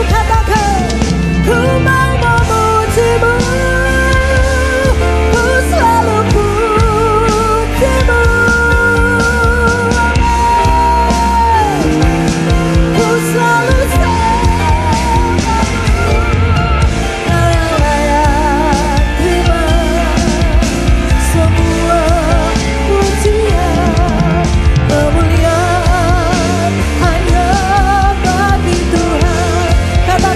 katakan, ku mau memujimu, ku selalu pujimu. Ku selalu layak terima semua pujian, kemuliaan hanya bagi Tuhan. Katakan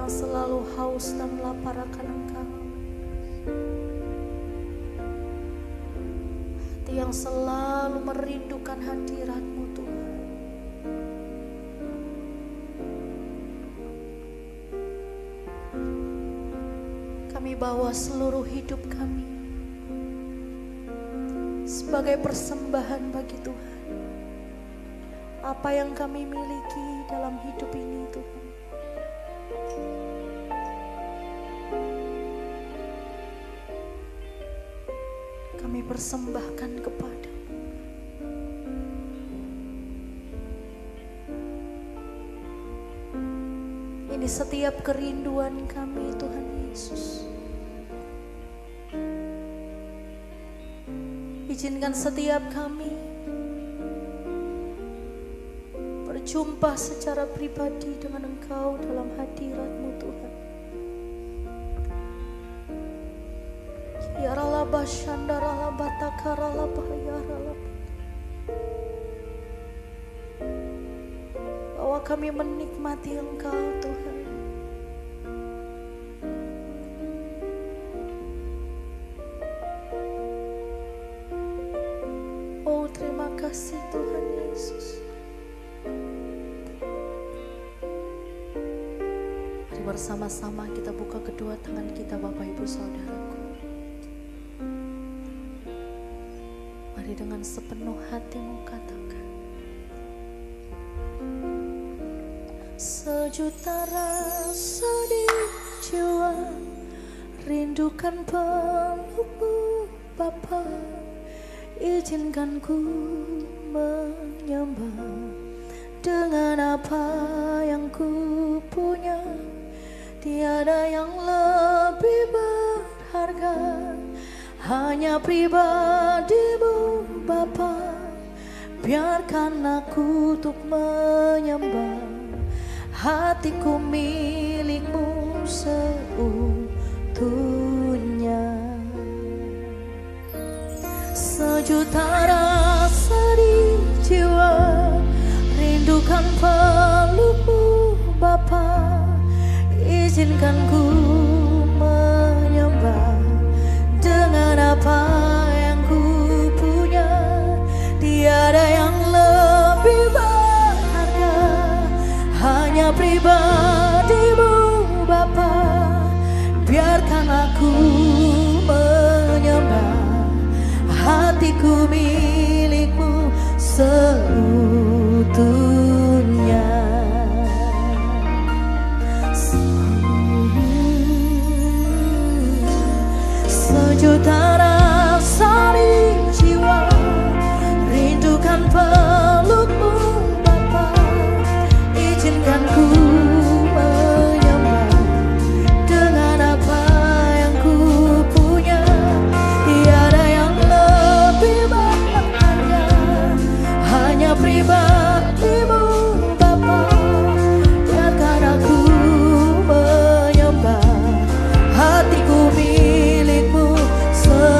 yang selalu haus dan lapar akan Engkau, hati yang selalu merindukan hadirat-Mu Tuhan. Kami bawa seluruh hidup kami sebagai persembahan bagi Tuhan. Apa yang kami miliki dalam hidup ini Tuhan, kami persembahkan kepada-Mu. Ini setiap kerinduan kami Tuhan Yesus. Izinkan setiap kami berjumpa secara pribadi dengan Engkau dalam hadirat-Mu Tuhan. Ya rala basyanda rala bataka rala bahaya rala. Bahwa kami menikmati Engkau Tuhan. Oh terima kasih Tuhan Yesus. Mari bersama-sama kita buka kedua tangan kita Bapak Ibu Saudaraku. Mari dengan sepenuh hatimu katakan, sejuta rasa di jiwa, rindukan pelukmu Bapa. Izinkan ku menyembah dengan apa yang ku punya. Tiada yang lebih berharga, hanya pribadi-Mu Bapa. Biarkan aku untuk menyembah, hatiku milik-Mu seutuhnya. Sejuta rasa di jiwa, rindukan peluk-Mu Bapa. Izinkan ku menyembah dengan apa yang ku punya. Tiada yang lebih berharga, hanya pribadi-Mu Bapa. Biarkan aku menyembah, hatiku milik-Mu seutuhnya. Sejuta rasa di jiwa, rindukan peluk-Mu Bapa. Izinkan ku menyembah dengan apa yang ku punya. Tiada yang lebih berharga, hanya pribadi-Mu Bapa. Biarkan aku menyembah, hatiku milik-Mu seutuhnya.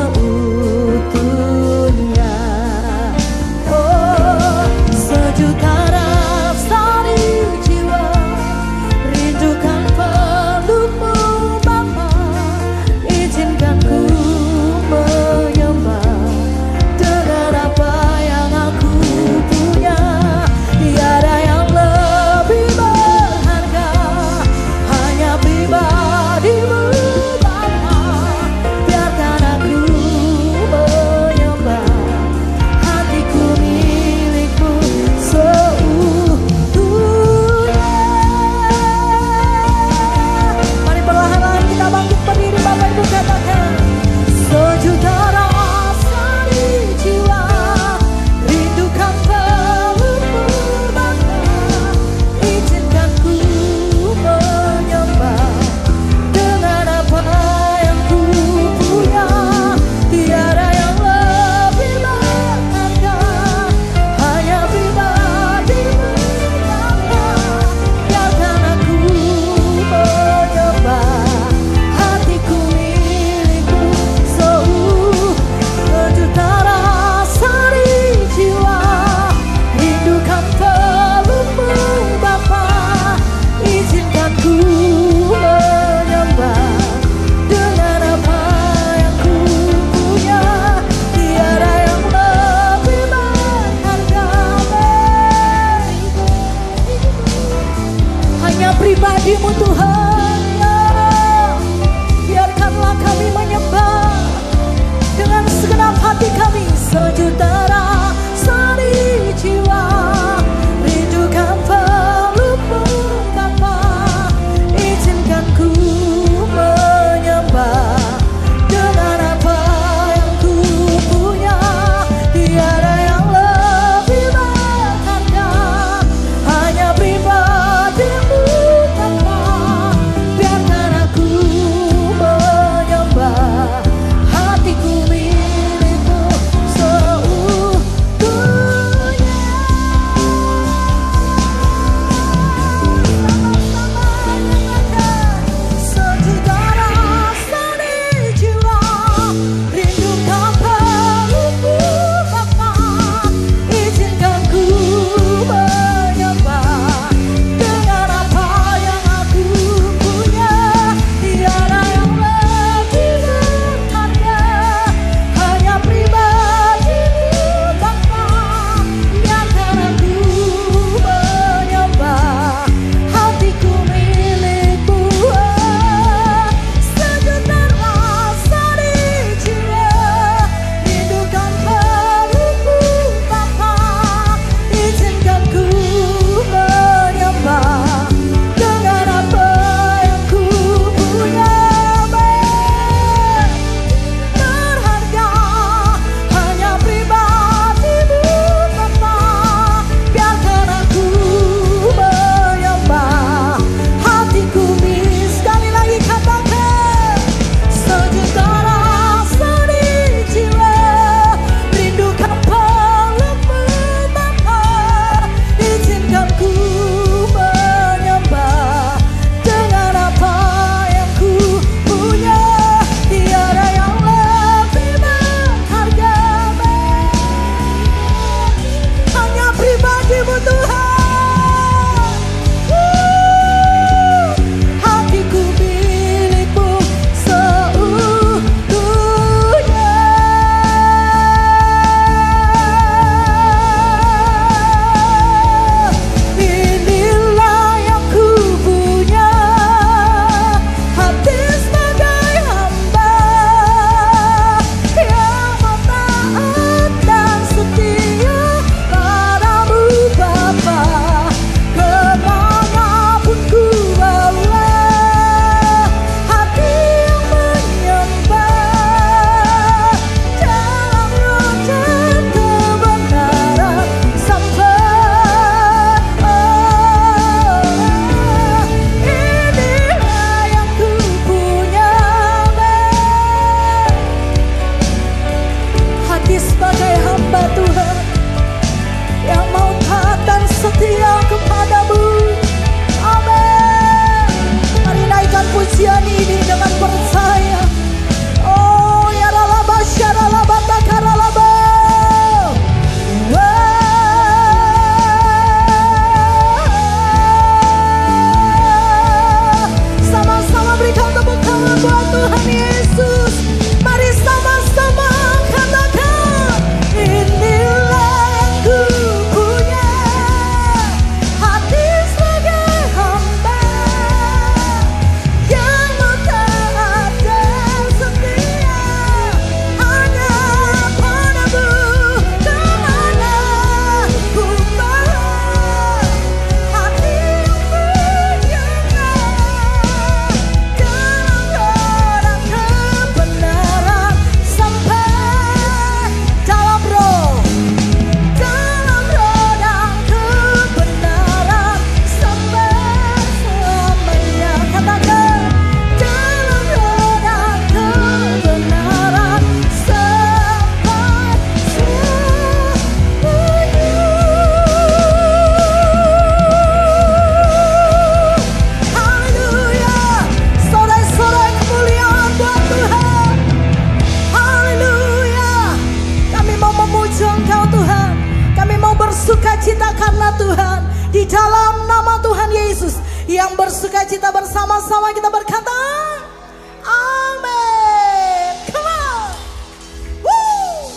hanya pribadi-Mu Tuhan. Ya, biarkanlah kami menyembah dengan segenap hati kami, sejuta rasa di jiwa, rindukan pelukmu Bapa. Izinkan ku menyembah dengan apa yang ku punya. Tiada yang lebih berharga, hanya pribadi-Mu Bapa. Biarkan aku menyembah, hatiku milik-Mu seutuhnya. Sejuta rasa di jiwa, rindukan pelukmu Bapa. Izinkan ku menyembah dengan apa yang aku punya. Tiada yang lebih berharga, hanya pribadi-Mu Bapa. Biarkan aku menyembah, hatiku milik-Mu. Sejuta rasa di jiwa, rindukan pelukmu Bapa. Izinkan ku menyembah dengan apa yang ku punya. Berharga, hanya pribadi-Mu Bapa. Biarkan aku menyembah, hatiku sekali lagi katakan. Sejuta rasa di jiwa, rindukan pelukmu Bapa. Izinkan ku menyembah dengan apa yang ku punya. Tiada yang lebih berharga, hanya pribadi-Mu Tuhan. Hatiku milik-Mu seutuhnya. Inilah yang ku punya, hati sebagai hamba yang mau taat dan setia padamu Bapa. Kemanapun ku bawa, hati yang menyembah dalam roh dan kebenaran sampai. Inilah yang ku punya, hati sebagai hamba Tuhan yang mau taat dan setia kepadamu. Amin. Mari naikkan pujian ini dengan percaya. Oh ya ralaba syaralaba takaralaba. Sama-sama berikan tepuk tangan buat Tuhan Yesus. Mari sama-sama katakan. Inilah yang ku punya, hati sebagai hamba yang mau taat dan setia hanya padamu. Kemana ku bawa, hati yang menyembah dalam roh dan kebenaran sampai. Dalam roh dan kebenaran sampai selamanya. Katakan, dalam roh dan kebenaran sampai selamanya. Haleluya. Sorai-sorai kemuliaan buat Tuhan. Haleluya. Kami mau memuji Engkau Tuhan. Kami mau bersuka cita karena Tuhan. Di dalam nama Tuhan Yesus yang bersuka cita bersama-sama kita berkata, amin. Come on. Woo.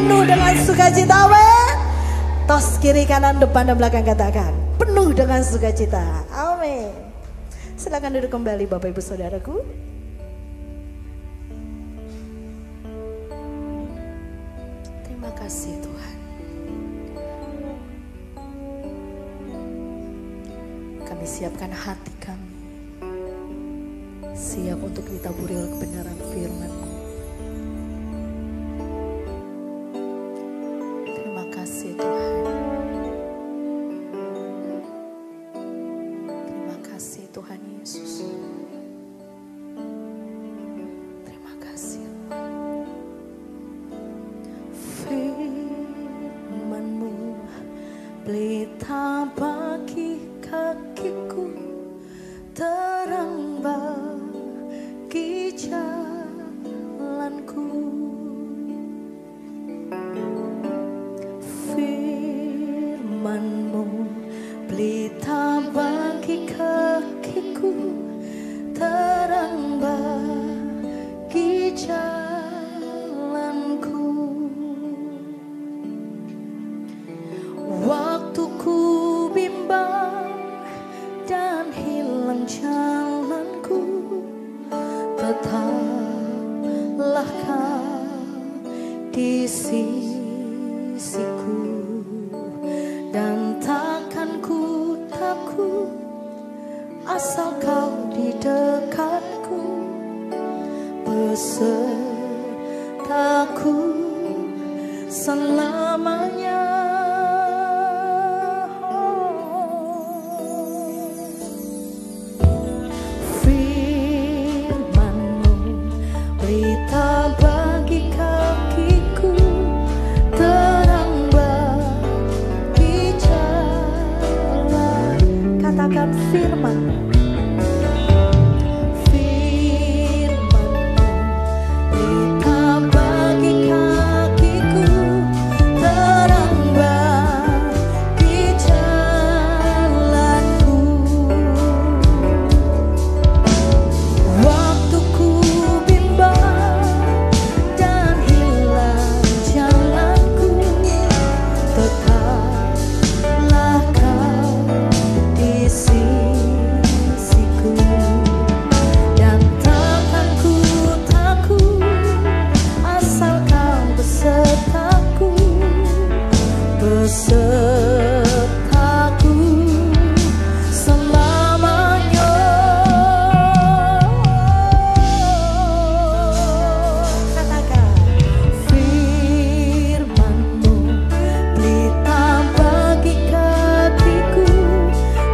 penuh dengan sukacita. Amin. Tos kiri kanan depan dan belakang katakan penuh dengan sukacita. Amin. Silakan duduk kembali Bapak Ibu Saudaraku. Terima kasih Tuhan. Kami siapkan hati kami, siap untuk ditaburi oleh kebenaran firman-Mu. Terima kasih Tuhan. Terima kasih Tuhan Yesus. Terima kasih Tuhan. Firman-Mu pelita bagi kakiku, terang bagi jalanku. Firman-Mu pelita bagi kakiku, terang bagi jalanku. Waktu ku bimbang dan hilang jalanku, tetaplah Kau di sisiku, dan takkan ku takut asal Kau di dekatku, besertaku selamanya. Firman, firman-Mu pelita bagi kakiku, terang bagi jalanku. Waktu ku bimbang dan hilang jalanku, tetaplah Kau di sisiku, dan takkan ku takut asal Kau besertaku, besertaku selamanya. Katakan, firman-Mu pelita bagi kakiku,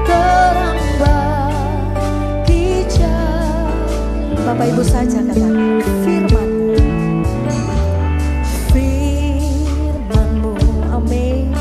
terang bagi jalan. Bapak Ibu saja katakan firman-Mu, firman-Mu, amin.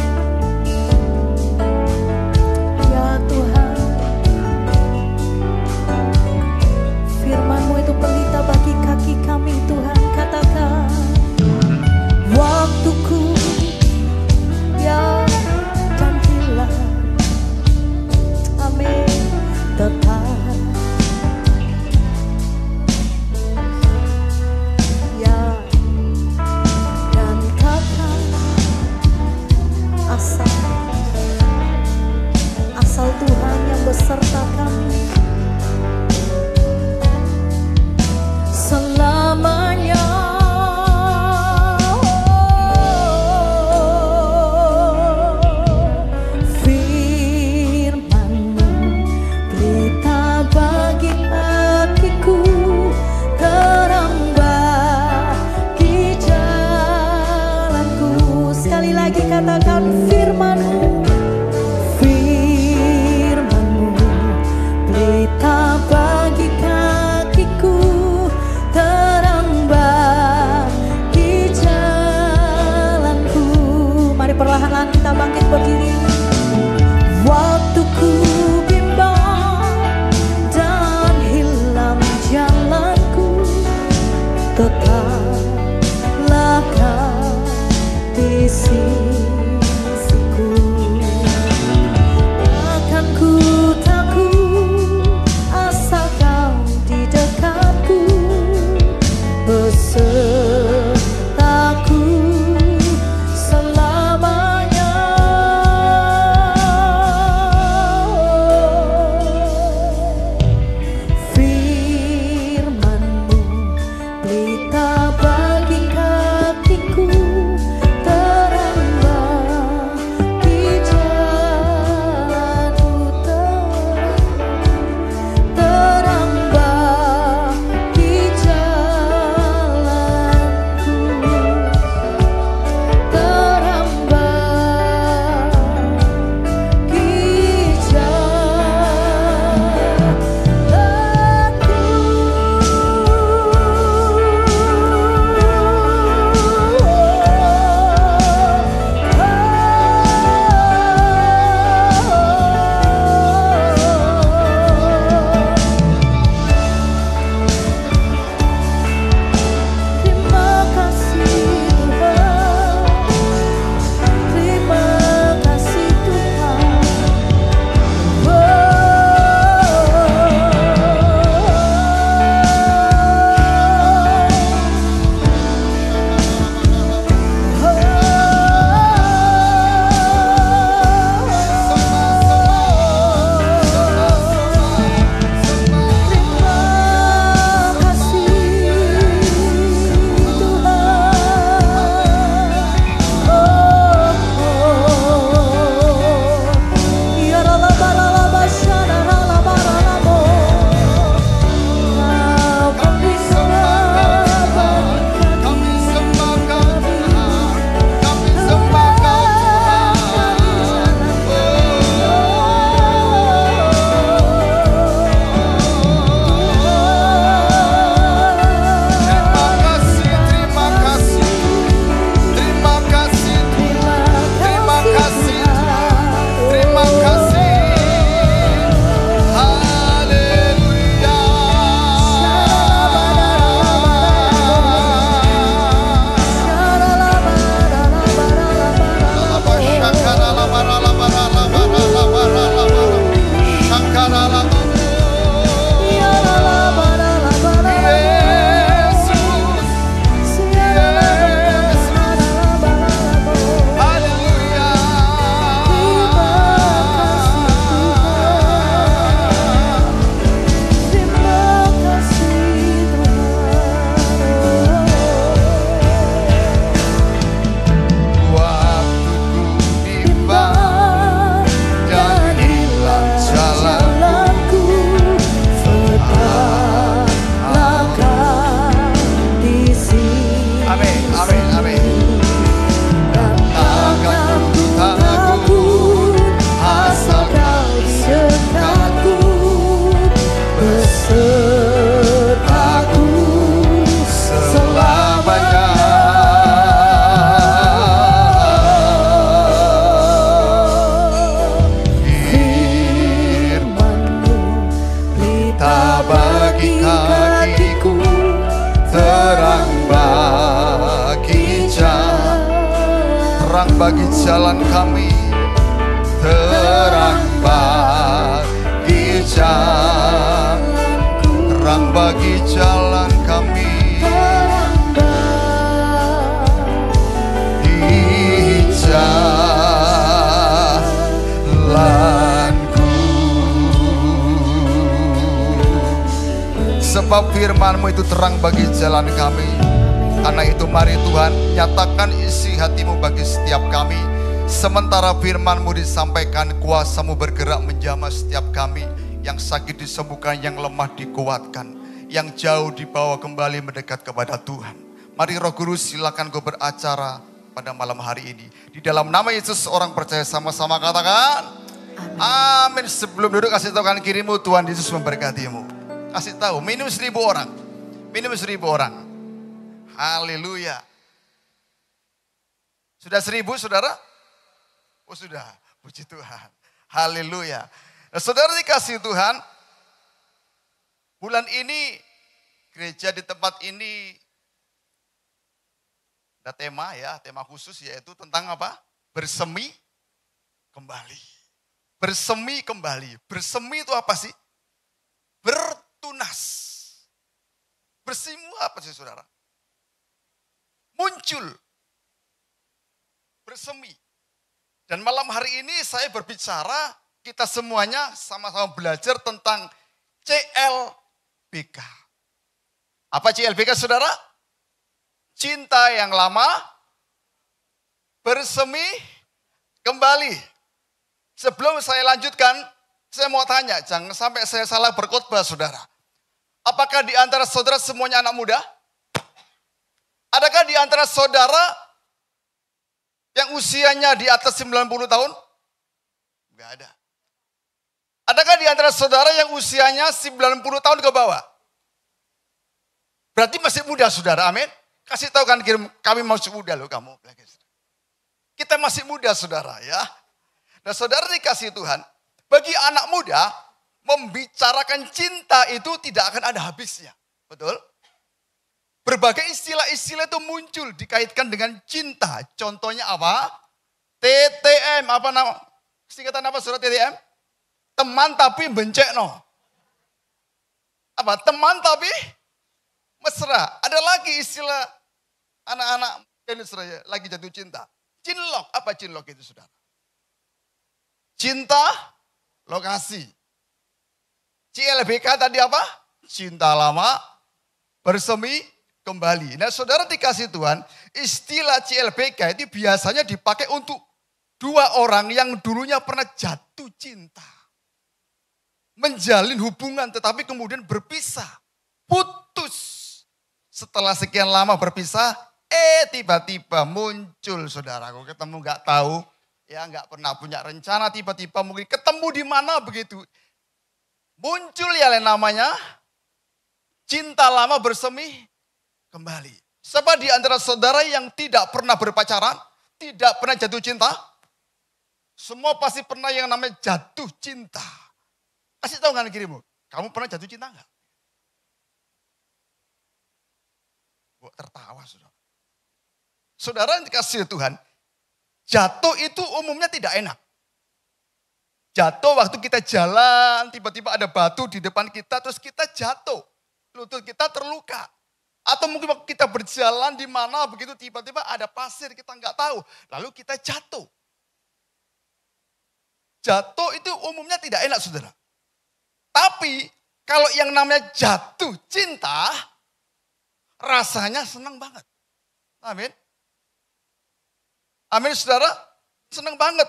terang bagi jalan kami, terang bagi jalan, terang bagi jalan kami, di jalanku. Sebab firman-Mu itu terang bagi jalan kami. Karena itu mari Tuhan, nyatakan isi hati-Mu bagi setiap kami. Sementara firman-Mu disampaikan, kuasa-Mu bergerak menjamah setiap kami. Yang sakit disembuhkan, yang lemah dikuatkan, yang jauh dibawa kembali mendekat kepada Tuhan. Mari Roh Kudus, silakan Kau beracara pada malam hari ini. Di dalam nama Yesus, orang percaya sama-sama katakan amin. Sebelum duduk, kasih tahu kanan kirimu, Tuhan Yesus memberkatimu. Kasih tahu, minum 1000 orang. Minum 1000 orang. Haleluya. Sudah 1000 saudara? Oh sudah, puji Tuhan. Haleluya. Nah, saudara dikasih Tuhan, bulan ini gereja di tempat ini ada tema ya, tema khusus yaitu tentang apa? Bersemi kembali. Bersemi kembali. Bersemi itu apa sih? Bertunas. Bersemi apa sih saudara? Muncul, bersemi. Dan malam hari ini saya berbicara, kita semuanya sama-sama belajar tentang CLBK. Apa CLBK saudara? Cinta yang lama, bersemi kembali. Sebelum saya lanjutkan, saya mau tanya, jangan sampai saya salah berkhotbah saudara. Apakah di antara saudara semuanya anak muda? Adakah di antara saudara yang usianya di atas 90 tahun? Enggak ada. Adakah di antara saudara yang usianya 90 tahun ke bawah? Berarti masih muda saudara, amin. Kasih tahu kan kami masih muda loh kamu. Kita masih muda saudara ya. Nah saudara dikasih Tuhan, bagi anak muda membicarakan cinta itu tidak akan ada habisnya. Betul? Berbagai istilah-istilah itu muncul dikaitkan dengan cinta. Contohnya apa? TTM, apa nama? Singkatan apa surat TTM? Teman tapi bencekno. Apa? Teman tapi mesra. Ada lagi istilah anak-anak mesra ya, lagi jatuh cinta. Cinlok, apa cinlok itu saudara? Cinta lokasi. CLBK tadi apa? Cinta lama, bersemi kembali. Nah saudara dikasih Tuhan, istilah CLBK itu biasanya dipakai untuk dua orang yang dulunya pernah jatuh cinta. Menjalin hubungan tetapi kemudian berpisah. Putus. Setelah sekian lama berpisah, tiba-tiba muncul saudara. Kok ketemu gak tahu, ya gak pernah punya rencana, tiba-tiba mungkin ketemu di mana begitu. Muncul ya namanya cinta lama bersemi kembali. Siapa di antara saudara yang tidak pernah berpacaran, tidak pernah jatuh cinta? Semua pasti pernah yang namanya jatuh cinta. Kasih tahu kanan kirimu, kamu pernah jatuh cinta enggak? Kok tertawa saudara. Saudara yang dikasih Tuhan, jatuh itu umumnya tidak enak. Jatuh waktu kita jalan, tiba-tiba ada batu di depan kita, terus kita jatuh. Lutut kita terluka. Atau mungkin waktu kita berjalan di mana begitu tiba-tiba ada pasir kita nggak tahu. Lalu kita jatuh. Jatuh itu umumnya tidak enak saudara. Tapi kalau yang namanya jatuh cinta, rasanya senang banget. Amin. Amin saudara, senang banget.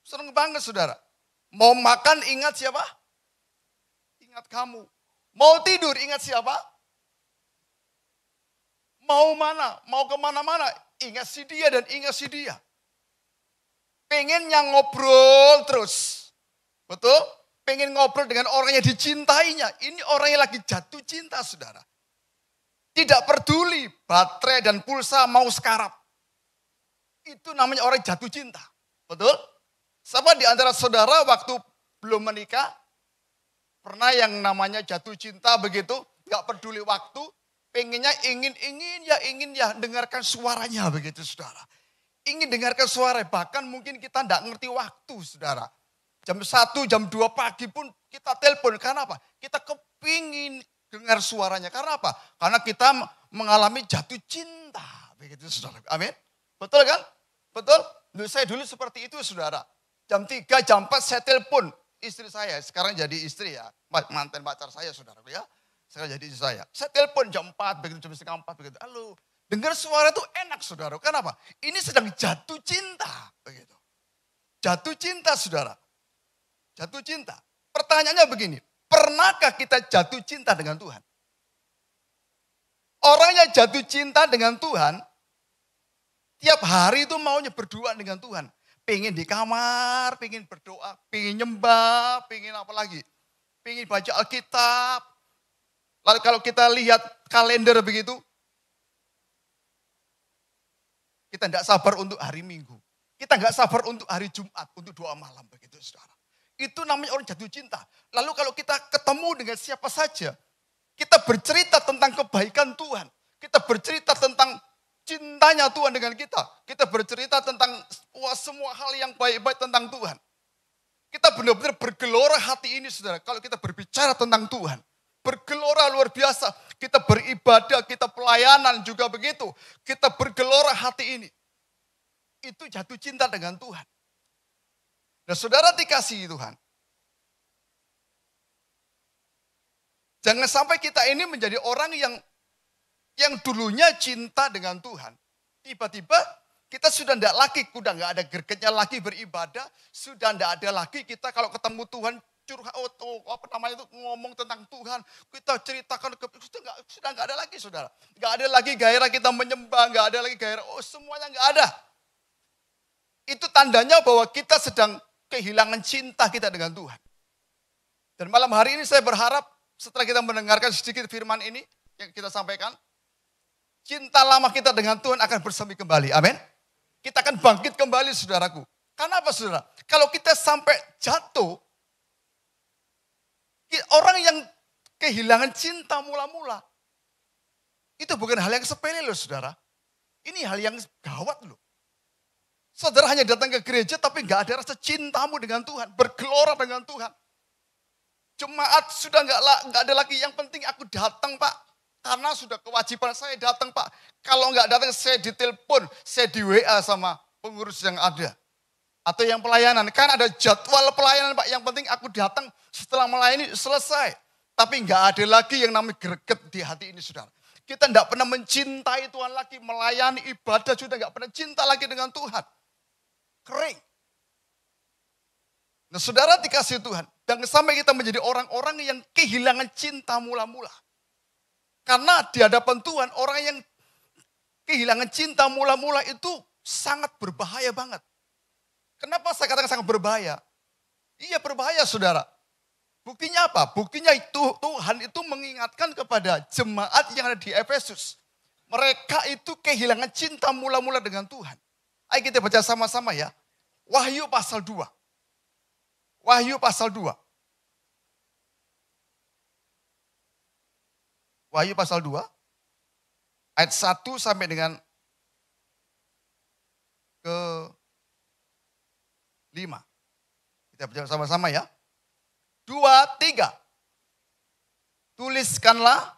Senang banget saudara. Mau makan ingat siapa? Ingat kamu. Mau tidur ingat siapa? Mau mana? Mau kemana-mana? Ingat si dia dan ingat si dia. Pengen yang ngobrol terus. Betul? Pengen ngobrol dengan orang yang dicintainya. Ini orang yang lagi jatuh cinta saudara. Tidak peduli baterai dan pulsa mau sekarat. Itu namanya orang jatuh cinta. Betul? Siapa di antara saudara waktu belum menikah, pernah yang namanya jatuh cinta begitu, gak peduli waktu, pengennya ingin ya dengarkan suaranya begitu saudara. ingin dengarkan suara. Bahkan mungkin kita tidak ngerti waktu, saudara. Jam 1, jam 2 pagi pun kita telepon. Karena apa? Kita kepingin dengar suaranya. Karena apa? Karena kita mengalami jatuh cinta. Begitu, saudara. Amin. Betul kan? Betul? Saya dulu seperti itu, saudara. Jam 3, jam 4 saya telepon istri saya. Sekarang jadi istri ya. Mantan pacar saya, saudara. Ya. Sekarang jadi istri saya. Saya telepon jam 4, begitu, jam setengah 4. Begitu. Halo. Dengar suara itu enak, saudara. Kenapa? Ini sedang jatuh cinta. Begitu. Jatuh cinta, saudara. Jatuh cinta. Pertanyaannya begini. Pernahkah kita jatuh cinta dengan Tuhan? Orang yang jatuh cinta dengan Tuhan, tiap hari itu maunya berdoa dengan Tuhan. Pengen di kamar, pengen berdoa, pengen nyembah, pengen apa lagi? Pengen baca Alkitab. Lalu kalau kita lihat kalender begitu, kita tidak sabar untuk hari Minggu. Kita nggak sabar untuk hari Jumat, untuk doa malam begitu, saudara. Itu namanya orang jatuh cinta. Lalu kalau kita ketemu dengan siapa saja, kita bercerita tentang kebaikan Tuhan. Kita bercerita tentang cintanya Tuhan dengan kita. Kita bercerita tentang semua hal yang baik-baik tentang Tuhan. Kita benar-benar bergelora hati ini, saudara. Kalau kita berbicara tentang Tuhan. Bergelora luar biasa. Kita beribadah, kita pelayanan juga begitu. Kita bergelora hati ini. Itu jatuh cinta dengan Tuhan. Nah, saudara dikasihi Tuhan. Jangan sampai kita ini menjadi orang yang dulunya cinta dengan Tuhan. Tiba-tiba kita sudah nggak ada gregetnya lagi beribadah. Sudah tidak ada lagi kita kalau ketemu Tuhan curhat, ngomong tentang Tuhan, kita ceritakan, sudah nggak ada lagi, saudara. Nggak ada lagi gairah kita menyembah, nggak ada lagi gairah, semuanya nggak ada. Itu tandanya bahwa kita sedang kehilangan cinta kita dengan Tuhan. Dan malam hari ini saya berharap setelah kita mendengarkan sedikit firman ini yang kita sampaikan, cinta lama kita dengan Tuhan akan bersemi kembali, amin. Kita akan bangkit kembali, saudaraku. Karena apa, saudara? Kalau kita sampai jatuh, orang yang kehilangan cinta mula-mula, itu bukan hal yang sepele loh, saudara. Ini hal yang gawat loh. Saudara hanya datang ke gereja tapi nggak ada rasa cintamu dengan Tuhan, bergelora dengan Tuhan. Jemaat sudah nggak ada lagi, yang penting aku datang, Pak. Karena sudah kewajiban saya datang, Pak. Kalau nggak datang saya ditelepon, saya di WA sama pengurus yang ada. Atau yang pelayanan, kan ada jadwal pelayanan, Pak. Yang penting aku datang setelah melayani selesai. Tapi nggak ada lagi yang namanya greget di hati ini, saudara. Kita nggak pernah mencintai Tuhan lagi, melayani ibadah sudah nggak pernah cinta lagi dengan Tuhan. Kering. Nah, saudara dikasih Tuhan, jangan sampai kita menjadi orang-orang yang kehilangan cinta mula-mula. Karena di hadapan Tuhan, orang yang kehilangan cinta mula-mula itu sangat berbahaya banget. Kenapa saya katakan sangat berbahaya? Iya, berbahaya, saudara. Buktinya apa? Buktinya itu Tuhan itu mengingatkan kepada jemaat yang ada di Efesus. Mereka itu kehilangan cinta mula-mula dengan Tuhan. Ayo kita baca sama-sama ya. Wahyu pasal 2. Wahyu pasal 2. Wahyu pasal 2. Ayat 1 sampai dengan ke 5. Kita baca sama-sama ya. 2, 3. Tuliskanlah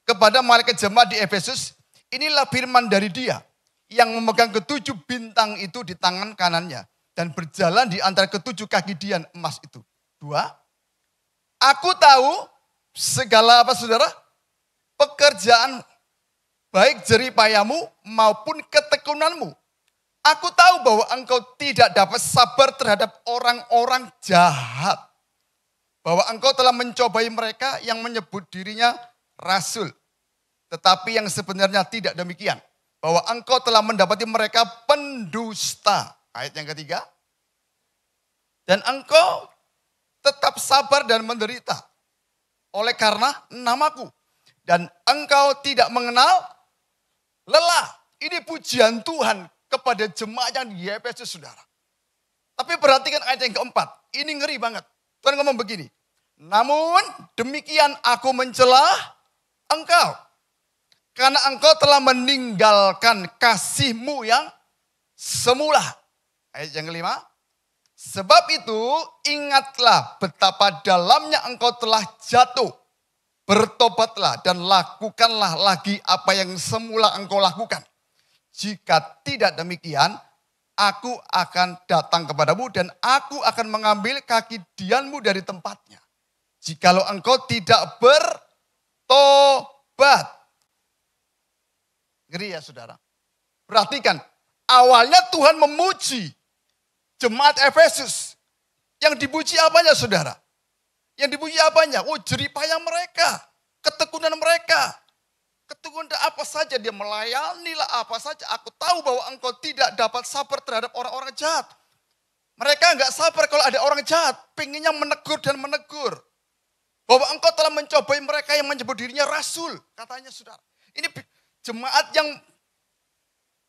kepada malaikat jemaat di Efesus, inilah firman dari Dia yang memegang ketujuh bintang itu di tangan kanannya dan berjalan di antara ketujuh kaki dian emas itu. 2. Aku tahu segala apa, saudara? Pekerjaan baik jeripayamu maupun ketekunanmu. Aku tahu bahwa engkau tidak dapat sabar terhadap orang-orang jahat. Bahwa engkau telah mencobai mereka yang menyebut dirinya rasul. Tetapi yang sebenarnya tidak demikian. Bahwa engkau telah mendapati mereka pendusta. Ayat yang ketiga. Dan engkau tetap sabar dan menderita. Oleh karena namaku. Dan engkau tidak mengenal lelah. Ini pujian Tuhan kepada jemaat yang di Efesus, saudara. Tapi perhatikan ayat yang keempat. Ini ngeri banget. Tuhan ngomong begini. Namun demikian aku mencela engkau. Karena engkau telah meninggalkan kasihmu yang semula. Ayat yang kelima. Sebab itu ingatlah betapa dalamnya engkau telah jatuh. Bertobatlah dan lakukanlah lagi apa yang semula engkau lakukan. Jika tidak demikian, aku akan datang kepadamu dan aku akan mengambil kaki dianmu dari tempatnya. Jikalau engkau tidak bertobat. Ngeri ya saudara. Perhatikan, awalnya Tuhan memuji jemaat Efesus. Yang dipuji apanya saudara? Yang dipuji apanya? Oh, jeripaya mereka, ketekunan mereka. Ketekunan apa saja dia melayanilah apa saja. Aku tahu bahwa engkau tidak dapat sabar terhadap orang-orang jahat. Mereka enggak sabar kalau ada orang jahat, pengennya menegur dan menegur. Bahwa engkau telah mencobai mereka yang menyebut dirinya rasul, katanya saudara. Ini jemaat yang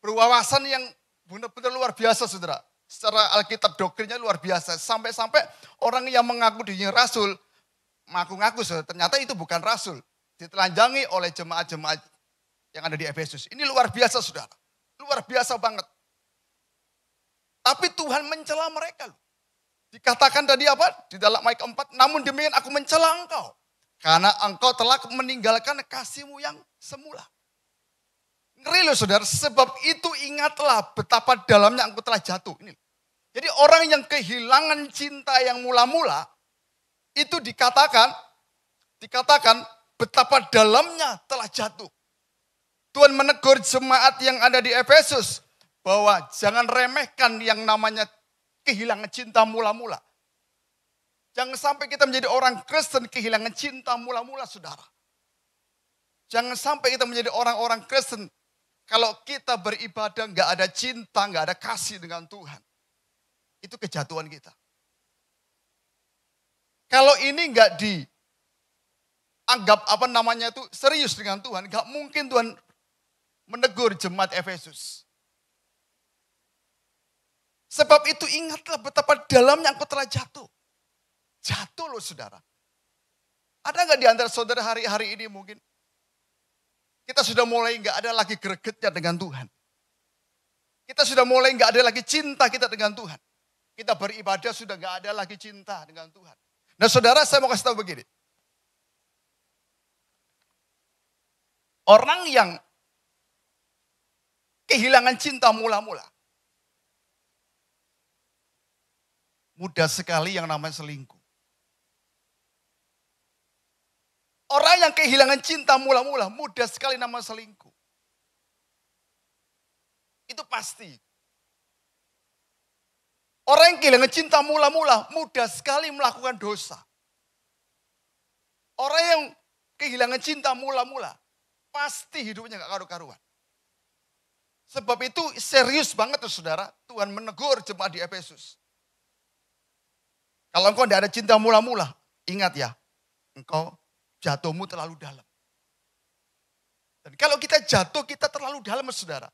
berwawasan yang benar-benar luar biasa saudara. Secara Alkitab doktrinnya luar biasa. Sampai-sampai orang yang mengaku dirinya rasul, mengaku-ngaku ternyata itu bukan rasul. Ditelanjangi oleh jemaat-jemaat yang ada di Efesus. Ini luar biasa saudara. Luar biasa banget. Tapi Tuhan mencela mereka. Dikatakan tadi apa? Di dalam ayat 4, namun demikian aku mencela engkau. Karena engkau telah meninggalkan kasihmu yang semula. Ngeri loh saudara, sebab itu ingatlah betapa dalamnya engkau telah jatuh. Ini. Jadi orang yang kehilangan cinta yang mula-mula, itu dikatakan betapa dalamnya telah jatuh. Tuhan menegur jemaat yang ada di Efesus, bahwa jangan remehkan yang namanya kehilangan cinta mula-mula. Jangan sampai kita menjadi orang Kristen kehilangan cinta mula-mula saudara. Jangan sampai kita menjadi orang-orang Kristen kalau kita beribadah nggak ada cinta, nggak ada kasih dengan Tuhan. Itu kejatuhan kita. Kalau ini nggak dianggap serius dengan Tuhan, nggak mungkin Tuhan menegur jemaat Efesus. Sebab itu ingatlah betapa dalamnya engkau telah jatuh. Jatuh loh saudara. Ada nggak di antara saudara hari-hari ini mungkin kita sudah mulai nggak ada lagi gregetnya dengan Tuhan. Kita sudah mulai nggak ada lagi cinta kita dengan Tuhan. Kita beribadah sudah nggak ada lagi cinta dengan Tuhan. Nah saudara, saya mau kasih tahu begini. Orang yang kehilangan cinta mula-mula, mudah sekali yang namanya selingkuh. Orang yang kehilangan cinta mula-mula, mudah sekali namanya selingkuh. Itu pasti. Orang yang kehilangan cinta mula-mula, mudah sekali melakukan dosa. Orang yang kehilangan cinta mula-mula, pasti hidupnya gak karu-karuan. Sebab itu serius banget tuh saudara, Tuhan menegur jemaat di Efesus. Kalau engkau tidak ada cinta mula-mula, ingat ya, engkau jatuhmu terlalu dalam. Dan kalau kita jatuh, kita terlalu dalam saudara.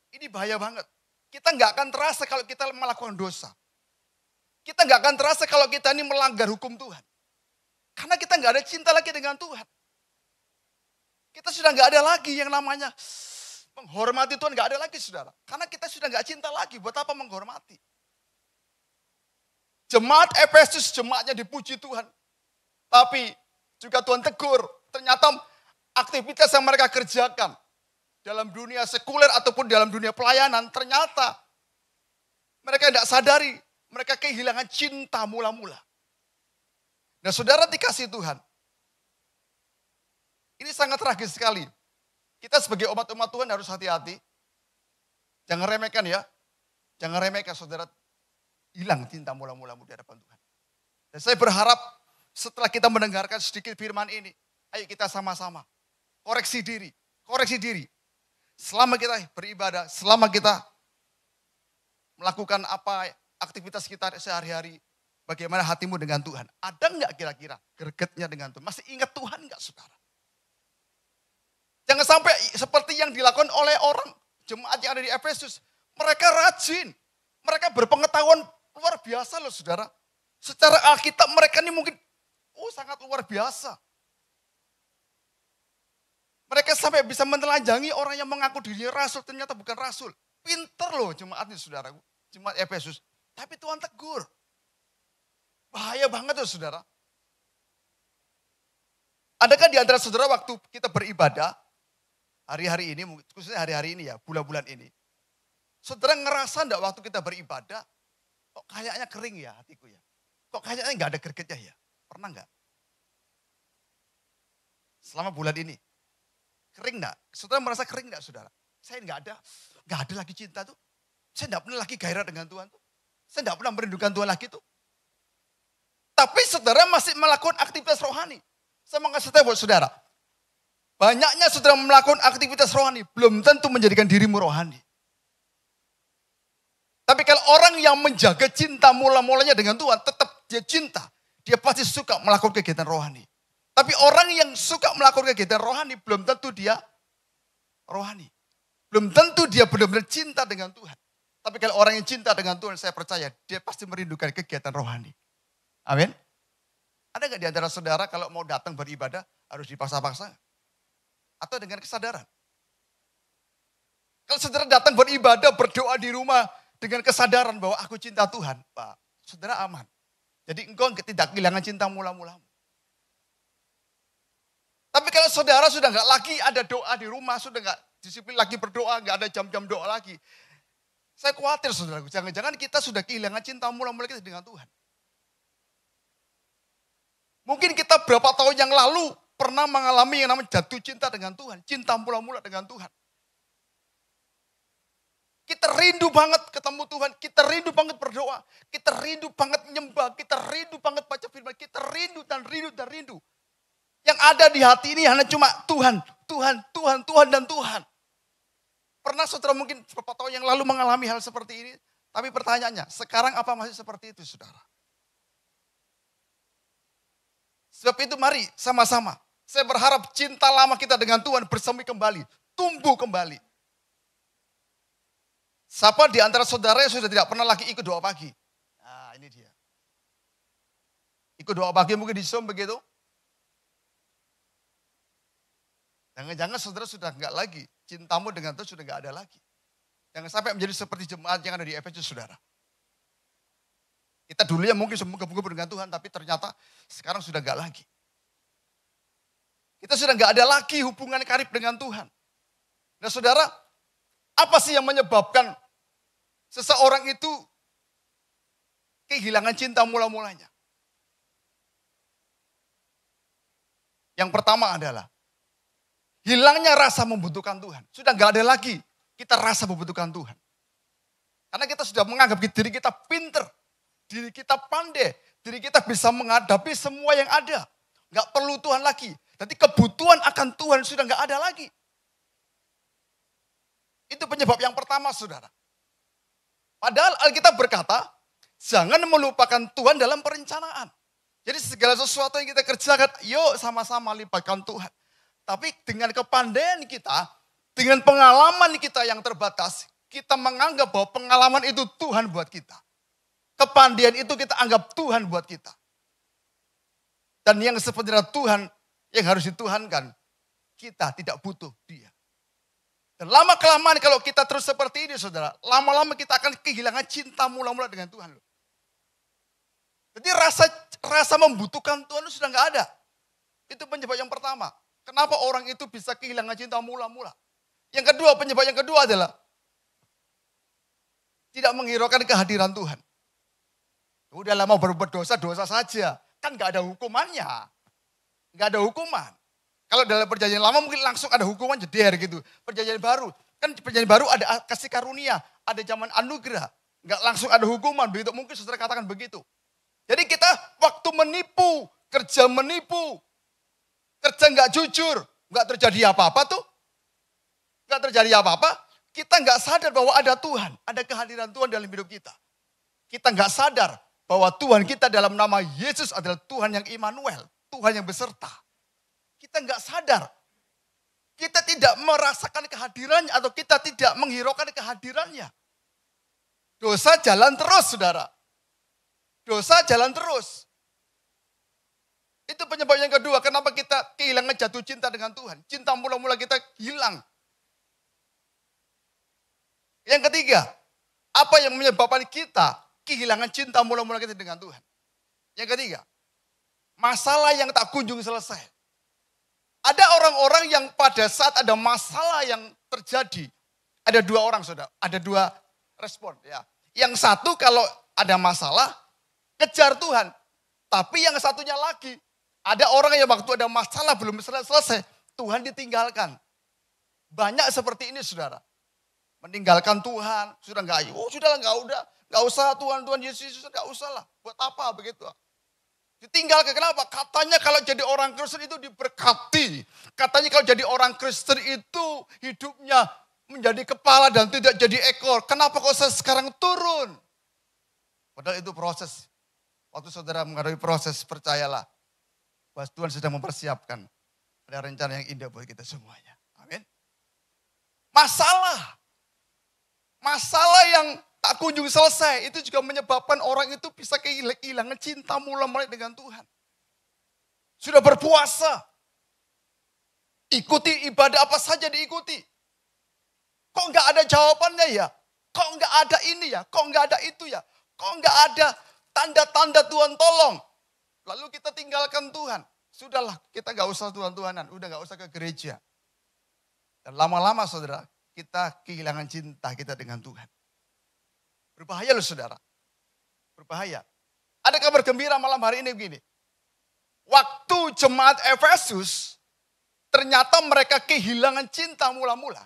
Ini bahaya banget. Kita nggak akan terasa kalau kita melakukan dosa. Kita nggak akan terasa kalau kita ini melanggar hukum Tuhan. Karena kita nggak ada cinta lagi dengan Tuhan. Kita sudah nggak ada lagi yang namanya menghormati Tuhan, nggak ada lagi saudara. Karena kita sudah nggak cinta lagi, buat apa menghormati? Jemaat Efesus, jemaatnya dipuji Tuhan. Tapi juga Tuhan tegur, ternyata aktivitas yang mereka kerjakan dalam dunia sekuler ataupun dalam dunia pelayanan, ternyata mereka tidak sadari, mereka kehilangan cinta mula-mula. Nah saudara dikasih Tuhan, ini sangat tragis sekali. Kita sebagai umat-umat Tuhan harus hati-hati. Jangan remehkan ya, jangan remehkan saudara, hilang cinta mula-mula di hadapan Tuhan. Dan saya berharap setelah kita mendengarkan sedikit firman ini, ayo kita sama-sama koreksi diri. Selama kita beribadah, selama kita melakukan apa aktivitas kita sehari-hari, bagaimana hatimu dengan Tuhan? Ada nggak kira-kira gregetnya dengan Tuhan? Masih ingat Tuhan nggak saudara? Jangan sampai seperti yang dilakukan oleh orang jemaat yang ada di Efesus. Mereka rajin, mereka berpengetahuan luar biasa loh saudara. Secara Alkitab mereka ini mungkin sangat luar biasa. Mereka sampai bisa menelanjangi orang yang mengaku dirinya rasul, ternyata bukan rasul. Pinter loh jemaat ini saudaraku. Jemaat Efesus. Tapi Tuhan tegur. Bahaya banget tuh saudara. Adakah di antara saudara waktu kita beribadah, hari-hari ini, khususnya hari-hari ini ya, bulan-bulan ini. Saudara ngerasa enggak waktu kita beribadah, kok kayaknya kering ya hatiku ya. Kok kayaknya enggak ada gregetnya ya. Pernah enggak? Selama bulan ini. Kering enggak? Saudara merasa kering enggak saudara? Saya enggak ada lagi cinta tuh. Saya enggak pernah lagi gairah dengan Tuhan tuh. Saya enggak pernah merindukan Tuhan lagi tuh. Tapi saudara masih melakukan aktivitas rohani. Saya mau kasih tahu buat saudara. Banyaknya saudara melakukan aktivitas rohani, belum tentu menjadikan dirimu rohani. Tapi kalau orang yang menjaga cinta mula-mulanya dengan Tuhan, tetap dia cinta. Dia pasti suka melakukan kegiatan rohani. Tapi orang yang suka melakukan kegiatan rohani, belum tentu dia rohani. Belum tentu dia benar-benar cinta dengan Tuhan. Tapi kalau orang yang cinta dengan Tuhan, saya percaya dia pasti merindukan kegiatan rohani. Amin. Ada nggak di antara saudara kalau mau datang beribadah harus dipaksa-paksa? Atau dengan kesadaran? Kalau saudara datang beribadah, berdoa di rumah dengan kesadaran bahwa aku cinta Tuhan, Pak, saudara aman. Jadi engkau tidak kehilangan cinta mula-mulamu. Tapi kalau saudara sudah nggak lagi ada doa di rumah, sudah nggak disiplin lagi berdoa, nggak ada jam-jam doa lagi. Saya khawatir saudaraku, jangan-jangan kita sudah kehilangan cinta mula-mula kita dengan Tuhan. Mungkin kita berapa tahun yang lalu pernah mengalami yang namanya jatuh cinta dengan Tuhan. Cinta mula-mula dengan Tuhan. Kita rindu banget ketemu Tuhan. Kita rindu banget berdoa. Kita rindu banget menyembah. Kita rindu banget baca firman. Kita rindu dan rindu dan rindu. Yang ada di hati ini hanya cuma Tuhan, Tuhan, Tuhan, Tuhan, dan Tuhan. Pernah saudara mungkin beberapa tahun yang lalu mengalami hal seperti ini. Tapi pertanyaannya, sekarang apa masih seperti itu saudara? Sebab itu mari sama-sama. Saya berharap cinta lama kita dengan Tuhan bersemi kembali. Tumbuh kembali. Siapa di antara saudara yang sudah tidak pernah lagi ikut doa pagi? Nah ini dia. Ikut doa pagi mungkin di Zoom begitu. Jangan-jangan saudara sudah enggak lagi. Cintamu dengan Tuhan sudah enggak ada lagi. Jangan sampai menjadi seperti jemaat yang ada di Efesus saudara. Kita dulu ya mungkin semoga-moga dengan Tuhan, tapi ternyata sekarang sudah enggak lagi. Kita sudah enggak ada lagi hubungan karib dengan Tuhan. Nah saudara, apa sih yang menyebabkan seseorang itu kehilangan cinta mula-mulanya? Yang pertama adalah hilangnya rasa membutuhkan Tuhan. Sudah enggak ada lagi kita rasa membutuhkan Tuhan. Karena kita sudah menganggap diri kita pinter. Diri kita pandai, diri kita bisa menghadapi semua yang ada. Nggak perlu Tuhan lagi. Jadi kebutuhan akan Tuhan sudah nggak ada lagi. Itu penyebab yang pertama saudara. Padahal Alkitab berkata, jangan melupakan Tuhan dalam perencanaan. Jadi segala sesuatu yang kita kerjakan, yuk sama-sama libatkan Tuhan. Tapi dengan kepandaian kita, dengan pengalaman kita yang terbatas, kita menganggap bahwa pengalaman itu Tuhan buat kita. Kepandaian itu kita anggap Tuhan buat kita. Dan yang sebenarnya Tuhan yang harus dituhankan, kita tidak butuh dia. Dan lama-kelamaan kalau kita terus seperti ini saudara, lama-lama kita akan kehilangan cinta mula-mula dengan Tuhan. Jadi rasa membutuhkan Tuhan itu sudah nggak ada. Itu penyebab yang pertama. Kenapa orang itu bisa kehilangan cinta mula-mula? Yang kedua, penyebab yang kedua adalah tidak menghiraukan kehadiran Tuhan. Udahlah mau berbuat dosa, dosa saja. Kan gak ada hukumannya. Gak ada hukuman. Kalau dalam perjanjian lama mungkin langsung ada hukuman jeder gitu. Perjanjian baru. Kan perjanjian baru ada kasih karunia. Ada zaman anugerah. Gak langsung ada hukuman. Begitu mungkin saudara katakan begitu. Jadi kita waktu menipu. Kerja menipu. Kerja gak jujur. Gak terjadi apa-apa tuh. Gak terjadi apa-apa. Kita gak sadar bahwa ada Tuhan. Ada kehadiran Tuhan dalam hidup kita. Kita gak sadar bahwa Tuhan kita dalam nama Yesus adalah Tuhan yang Immanuel, Tuhan yang beserta. Kita nggak sadar. Kita tidak merasakan kehadirannya atau kita tidak menghiraukan kehadirannya. Dosa jalan terus, saudara. Dosa jalan terus. Itu penyebab yang kedua, kenapa kita kehilangan jatuh cinta dengan Tuhan. Cinta mula-mula kita hilang. Yang ketiga, apa yang menyebabkan kita kehilangan cinta mula-mula kita dengan Tuhan? Yang ketiga, masalah yang tak kunjung selesai. Ada orang-orang yang pada saat ada masalah yang terjadi, ada dua orang saudara, ada dua respon ya. Yang satu kalau ada masalah, kejar Tuhan. Tapi yang satunya lagi, ada orang yang waktu ada masalah belum selesai, Tuhan ditinggalkan. Banyak seperti ini saudara. Meninggalkan Tuhan, sudah sudahlah nggak usah Tuhan Yesus, nggak usah lah. Buat apa begitu? Ditinggalkan, kenapa? Katanya kalau jadi orang Kristen itu diberkati. Katanya kalau jadi orang Kristen itu hidupnya menjadi kepala dan tidak jadi ekor. Kenapa kok saya sekarang turun? Padahal itu proses. Waktu saudara menghadapi proses, percayalah. Bahwa Tuhan sedang mempersiapkan. Ada rencana yang indah buat kita semuanya. Amin. Masalah yang tak kunjung selesai, itu juga menyebabkan orang itu bisa kehilangan cinta mula-mula dengan Tuhan. Sudah berpuasa, ikuti ibadah apa saja diikuti. Kok nggak ada jawabannya ya? Kok nggak ada ini ya? Kok nggak ada itu ya? Kok nggak ada tanda-tanda Tuhan tolong? Lalu kita tinggalkan Tuhan. Sudahlah, kita nggak usah Tuhan-Tuhanan, udah nggak usah ke gereja. Dan lama-lama saudara, kita kehilangan cinta kita dengan Tuhan. Berbahaya loh saudara. Berbahaya. Ada kabar gembira malam hari ini begini. Waktu jemaat Efesus, ternyata mereka kehilangan cinta mula-mula.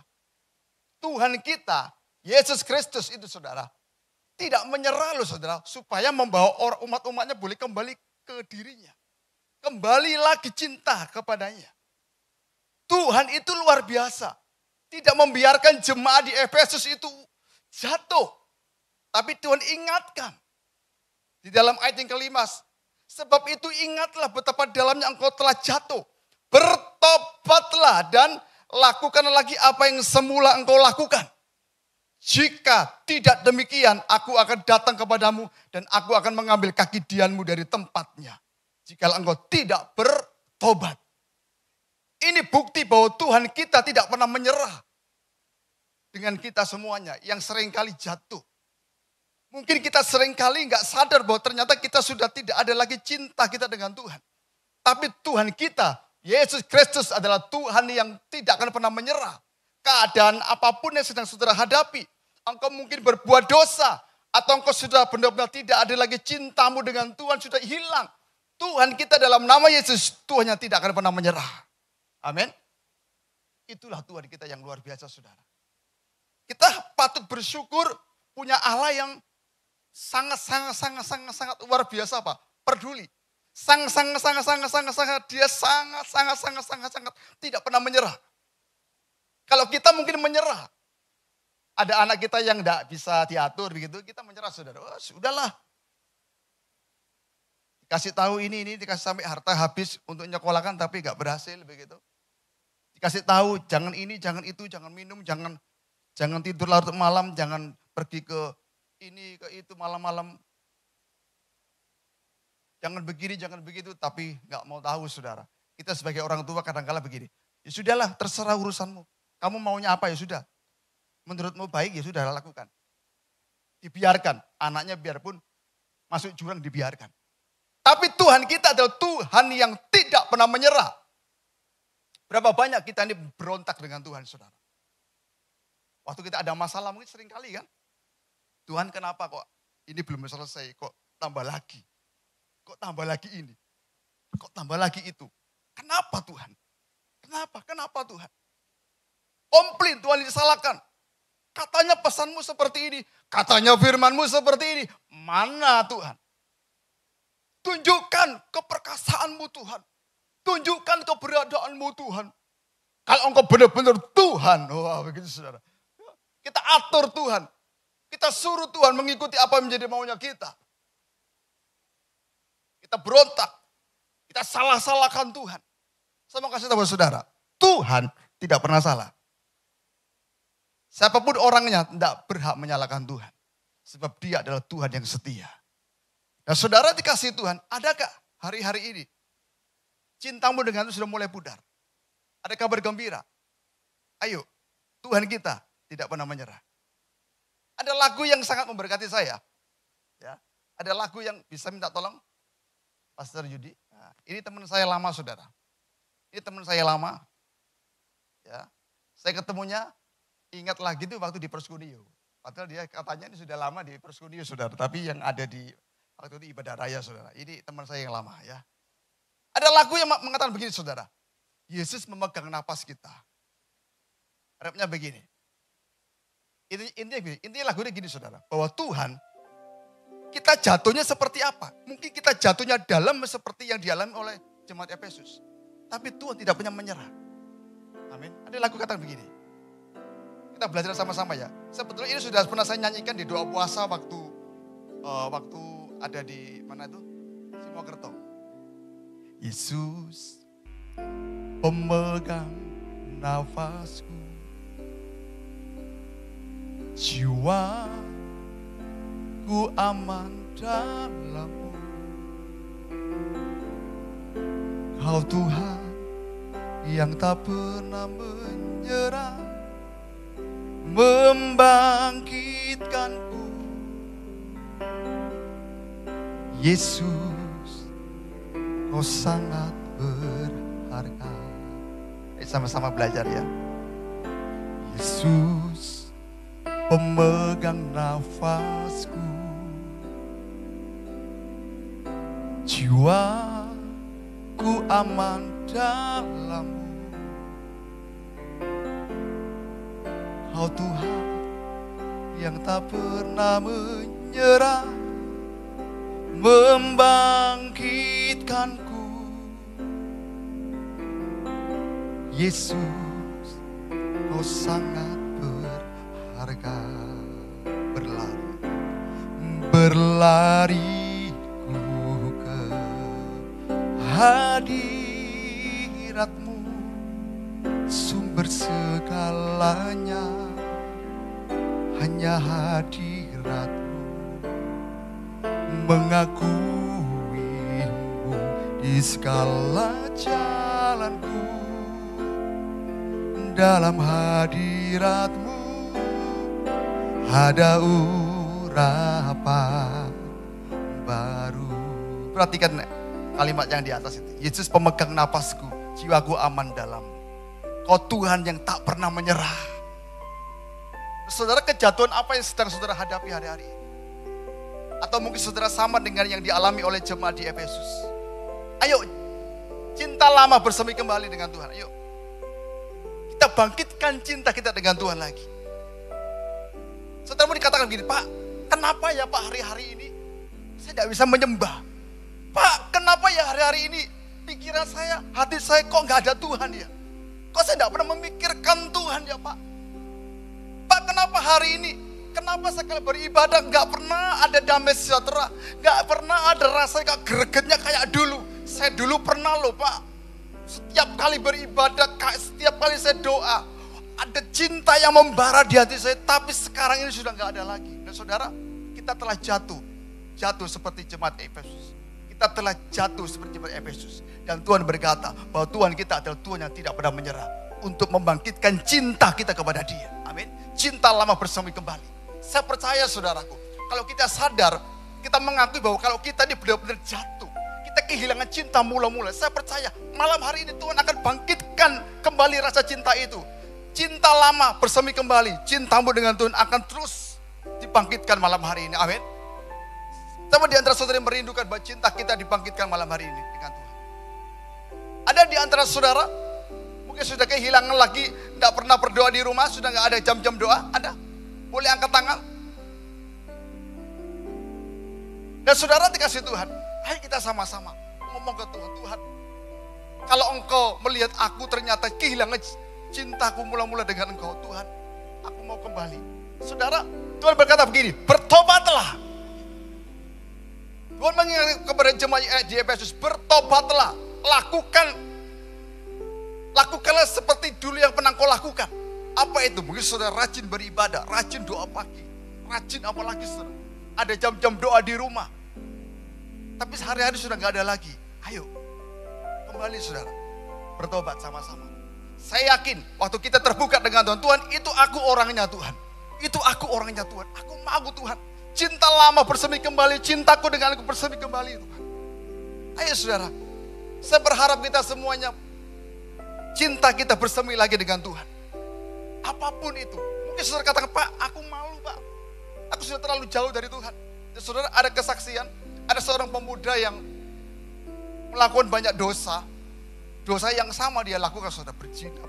Tuhan kita, Yesus Kristus itu saudara, tidak menyerah loh saudara, supaya membawa umat-umatnya boleh kembali ke dirinya. Kembali lagi cinta kepadanya. Tuhan itu luar biasa. Tidak membiarkan jemaat di Efesus itu jatuh. Tapi Tuhan ingatkan. Di dalam ayat yang kelima. Sebab itu ingatlah betapa dalamnya engkau telah jatuh. Bertobatlah dan lakukan lagi apa yang semula engkau lakukan. Jika tidak demikian, aku akan datang kepadamu dan aku akan mengambil kaki dianmu dari tempatnya. Jika engkau tidak bertobat. Ini bukti bahwa Tuhan kita tidak pernah menyerah. Dengan kita semuanya yang seringkali jatuh. Mungkin kita seringkali nggak sadar bahwa ternyata kita sudah tidak ada lagi cinta kita dengan Tuhan. Tapi Tuhan kita, Yesus Kristus adalah Tuhan yang tidak akan pernah menyerah. Keadaan apapun yang sedang saudara hadapi. Engkau mungkin berbuat dosa. Atau engkau sudah benar-benar tidak ada lagi cintamu dengan Tuhan, sudah hilang. Tuhan kita dalam nama Yesus, Tuhan yang tidak akan pernah menyerah. Amin. Itulah Tuhan kita yang luar biasa saudara. Kita patut bersyukur punya Allah yang sangat luar biasa apa? Peduli. Sangat dia sangat tidak pernah menyerah. Kalau kita mungkin menyerah. Ada anak kita yang enggak bisa diatur begitu, kita menyerah saudara. Oh, sudahlah. Dikasih tahu ini dikasih sampai harta habis untuk nyekolahkan tapi enggak berhasil begitu. Dikasih tahu jangan ini, jangan itu, jangan minum, jangan tidur larut malam, jangan pergi ke ini, ke itu malam-malam. Jangan begini, jangan begitu, tapi nggak mau tahu saudara. Kita sebagai orang tua kadang-kala begini. Ya sudahlah, terserah urusanmu. Kamu maunya apa ya sudah. Menurutmu baik ya sudah lakukan. Dibiarkan, anaknya biarpun masuk jurang dibiarkan. Tapi Tuhan kita adalah Tuhan yang tidak pernah menyerah. Berapa banyak kita ini berontak dengan Tuhan saudara. Waktu kita ada masalah mungkin sering kali kan. Tuhan kenapa kok ini belum selesai, kok tambah lagi. Kok tambah lagi ini. Kok tambah lagi itu. Kenapa Tuhan? Kenapa Tuhan? Komplain Tuhan disalahkan. Katanya pesanmu seperti ini. Katanya firmanmu seperti ini. Mana Tuhan? Tunjukkan keperkasaanmu Tuhan. Tunjukkan keberadaanmu Tuhan. Kalau engkau benar-benar Tuhan. Wah begitu saudara. Kita atur Tuhan. Kita suruh Tuhan mengikuti apa yang menjadi maunya kita. Kita berontak. Kita salah-salahkan Tuhan. Saya mau kasih tahu saudara. Tuhan tidak pernah salah. Siapapun orangnya tidak berhak menyalahkan Tuhan. Sebab dia adalah Tuhan yang setia. Nah saudara dikasih Tuhan, adakah hari-hari ini cintamu dengan Tuhan sudah mulai pudar? Ada kabar gembira? Ayo, Tuhan kita tidak pernah menyerah. Ada lagu yang sangat memberkati saya. Ya, ada lagu yang bisa minta tolong, Pastor Yudi. Nah, ini teman saya lama, saudara. Ini teman saya lama. Ya, saya ketemunya ingat lagi tuh waktu di Perskunio. Padahal dia katanya ini sudah lama di Perskunio, saudara. Tapi yang ada di waktu itu ibadah raya, saudara. Ini teman saya yang lama, ya. Ada lagu yang mengatakan begini, saudara. Yesus memegang napas kita. Rapnya begini. Intinya lagunya gini, saudara. Bahwa Tuhan, kita jatuhnya seperti apa? Mungkin kita jatuhnya dalam seperti yang dialami oleh jemaat Efesus. Tapi Tuhan tidak pernah menyerah. Amin. Ada lagu kata begini. Kita belajar sama-sama ya. Sebetulnya ini sudah pernah saya nyanyikan di doa puasa waktu ada di mana itu? Simokerto. Yesus pemegang nafasku, jiwaku aman dalam-Mu. Kau Tuhan yang tak pernah menyerah, membangkitkanku. Yesus, Kau sangat berharga. Sama-sama belajar ya. Yesus pemegang nafasku, jiwaku aman dalam-Mu. Kau Tuhan yang tak pernah menyerah, membangkitkanku. Yesus, Kau sangat berharga. Berlari ku ke hadirat-Mu, sumber segalanya. Hanya hadirat-Mu, mengakuimu di segala jalanku. Dalam hadirat-Mu ada urapan baru. Perhatikan kalimat yang di atas itu. Yesus pemegang napasku, jiwaku aman dalam. Kau Tuhan yang tak pernah menyerah. Saudara, kejatuhan apa yang sedang saudara hadapi hari-hari ini? Atau mungkin saudara sama dengan yang dialami oleh jemaat di Efesus. Ayo, cinta lama bersemi kembali dengan Tuhan. Ayo, kita bangkitkan cinta kita dengan Tuhan lagi. Saudara mau dikatakan begini, Pak, kenapa ya Pak hari-hari ini saya tidak bisa menyembah? Pak, kenapa ya hari-hari ini pikiran saya, hati saya kok nggak ada Tuhan ya? Kok saya tidak pernah memikirkan Tuhan ya Pak? Pak, kenapa hari ini, kenapa saya kalau beribadah nggak pernah ada damai sejahtera, nggak pernah ada rasa gregetnya kayak dulu. Saya dulu pernah loh Pak, setiap kali beribadah, setiap kali saya doa, ada cinta yang membara di hati saya, tapi sekarang ini sudah nggak ada lagi. Dan saudara, kita telah jatuh seperti jemaat Efesus. Kita telah jatuh seperti jemaat Efesus. Dan Tuhan berkata bahwa Tuhan kita adalah Tuhan yang tidak pernah menyerah untuk membangkitkan cinta kita kepada Dia. Amin. Cinta lama bersemi kembali. Saya percaya saudaraku, kalau kita sadar, kita mengakui bahwa kalau kita ini benar-benar jatuh, kita kehilangan cinta mula-mula. Saya percaya malam hari ini Tuhan akan bangkitkan kembali rasa cinta itu. Cinta lama bersemi kembali, cintamu dengan Tuhan akan terus dibangkitkan malam hari ini. Amin. Sama di antara saudara yang merindukan bahwa cinta kita dibangkitkan malam hari ini dengan Tuhan. Ada di antara saudara mungkin sudah kehilangan lagi, tidak pernah berdoa di rumah, sudah nggak ada jam-jam doa. Ada? Boleh angkat tangan. Dan saudara dikasih Tuhan, ayo kita sama-sama ngomong ke Tuhan. Tuhan, kalau Engkau melihat aku ternyata kehilangan cintaku mula-mula dengan Engkau, Tuhan, aku mau kembali. Saudara, Tuhan berkata begini, bertobatlah. Tuhan mengingatkan kepada jemaat di Efesus, bertobatlah, lakukanlah seperti dulu yang pernah kau lakukan. Apa itu? Mungkin saudara rajin beribadah, rajin doa pagi, rajin apalagi saudara, ada jam-jam doa di rumah. Tapi sehari-hari sudah gak ada lagi. Ayo, kembali saudara, bertobat sama-sama. Saya yakin waktu kita terbuka dengan Tuhan, Tuhan itu aku orangnya Tuhan. Itu aku orangnya Tuhan. Aku mau Tuhan. Cinta lama bersemi kembali, cintaku dengan aku bersemi kembali Tuhan. Ayo saudara, saya berharap kita semuanya cinta kita bersemi lagi dengan Tuhan. Apapun itu. Mungkin saudara katakan, Pak, aku malu Pak. Aku sudah terlalu jauh dari Tuhan. Dan saudara, ada kesaksian, ada seorang pemuda yang melakukan banyak dosa. Dosa yang sama dia lakukan, saudara, berzina.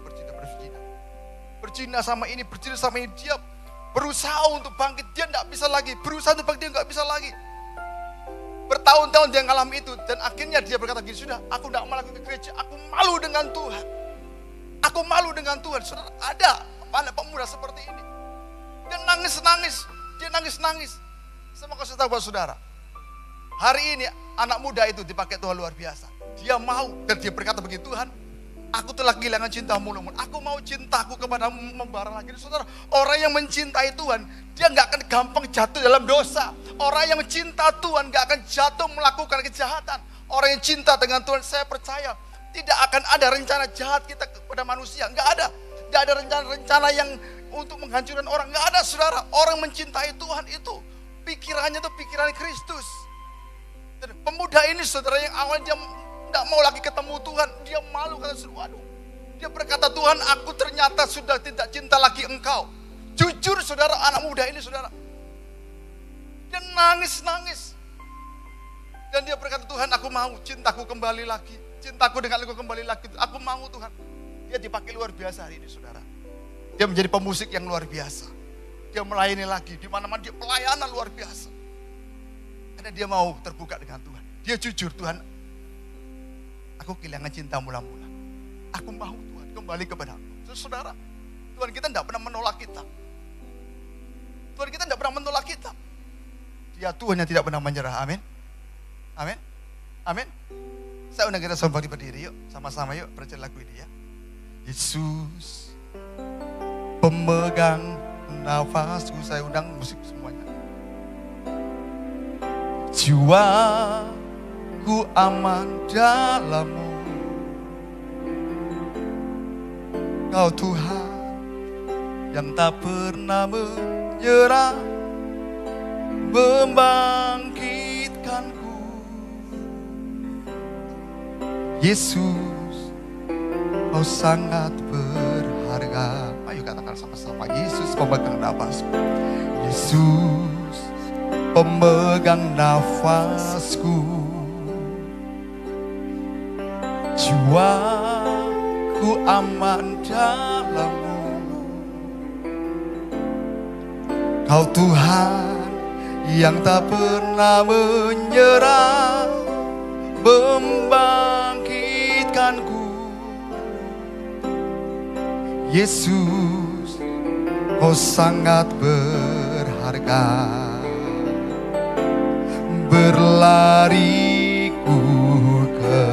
Berzina sama ini, dia berusaha untuk bangkit, dia tidak bisa lagi. Berusaha untuk bangkit, dia nggak bisa lagi. Bertahun-tahun dia ngalami itu. Dan akhirnya dia berkata gini, sudah, aku tidak mau lagi ke gereja. Aku malu dengan Tuhan. Aku malu dengan Tuhan. Saudara, ada anak pemuda seperti ini. Dia nangis-nangis. Saya mau kasih tahu buat saudara. Hari ini anak muda itu dipakai Tuhan luar biasa. Dia mau dan dia berkata begini, Tuhan, aku telah kehilangan cintamu. Aku mau cintaku kepadamu membara lagi. Saudara, orang yang mencintai Tuhan, dia nggak akan gampang jatuh dalam dosa. Orang yang mencinta Tuhan nggak akan jatuh melakukan kejahatan. Orang yang cinta dengan Tuhan, saya percaya tidak akan ada rencana jahat kita kepada manusia. Nggak ada. Nggak ada rencana yang untuk menghancurkan orang. Nggak ada, saudara. Orang mencintai Tuhan itu pikirannya itu pikiran Kristus. Dan pemuda ini, saudara, yang awalnya dia tidak mau lagi ketemu Tuhan, dia malu karena waduh. Dia berkata, Tuhan, aku ternyata sudah tidak cinta lagi Engkau. Jujur, saudara, anak muda ini, saudara, dia nangis. Dan dia berkata, Tuhan, aku mau cintaku kembali lagi. Cintaku dengan Engkau kembali lagi. Aku mau, Tuhan. Dia dipakai luar biasa hari ini, saudara. Dia menjadi pemusik yang luar biasa. Dia melayani lagi, di mana-mana dia pelayanan luar biasa. Karena dia mau terbuka dengan Tuhan. Dia jujur, Tuhan, aku kehilangan cinta mula-mula. Aku mau Tuhan kembali kepada Engkau. Saudara, Tuhan kita tidak pernah menolak kita. Tuhan kita tidak pernah menolak kita. Dia Tuhan yang tidak pernah menyerah. Amin. Amin. Amin. Saya undang kita semua berdiri yuk. Sama-sama yuk belajar lagu ini ya. Yesus pemegang nafasku. Saya undang musik semuanya. Jiwaku aman dalam-Mu. Kau Tuhan yang tak pernah menyerah, membangkitkanku. Yesus, Kau sangat berharga. Ayo katakan sama-sama, Yesus pemegang nafasku. Yesus pemegang nafasku. Jiwaku aman dalam-Mu. Kau Tuhan yang tak pernah menyerah, membangkitkanku. Yesus, Kau sangat berharga. Berlariku ke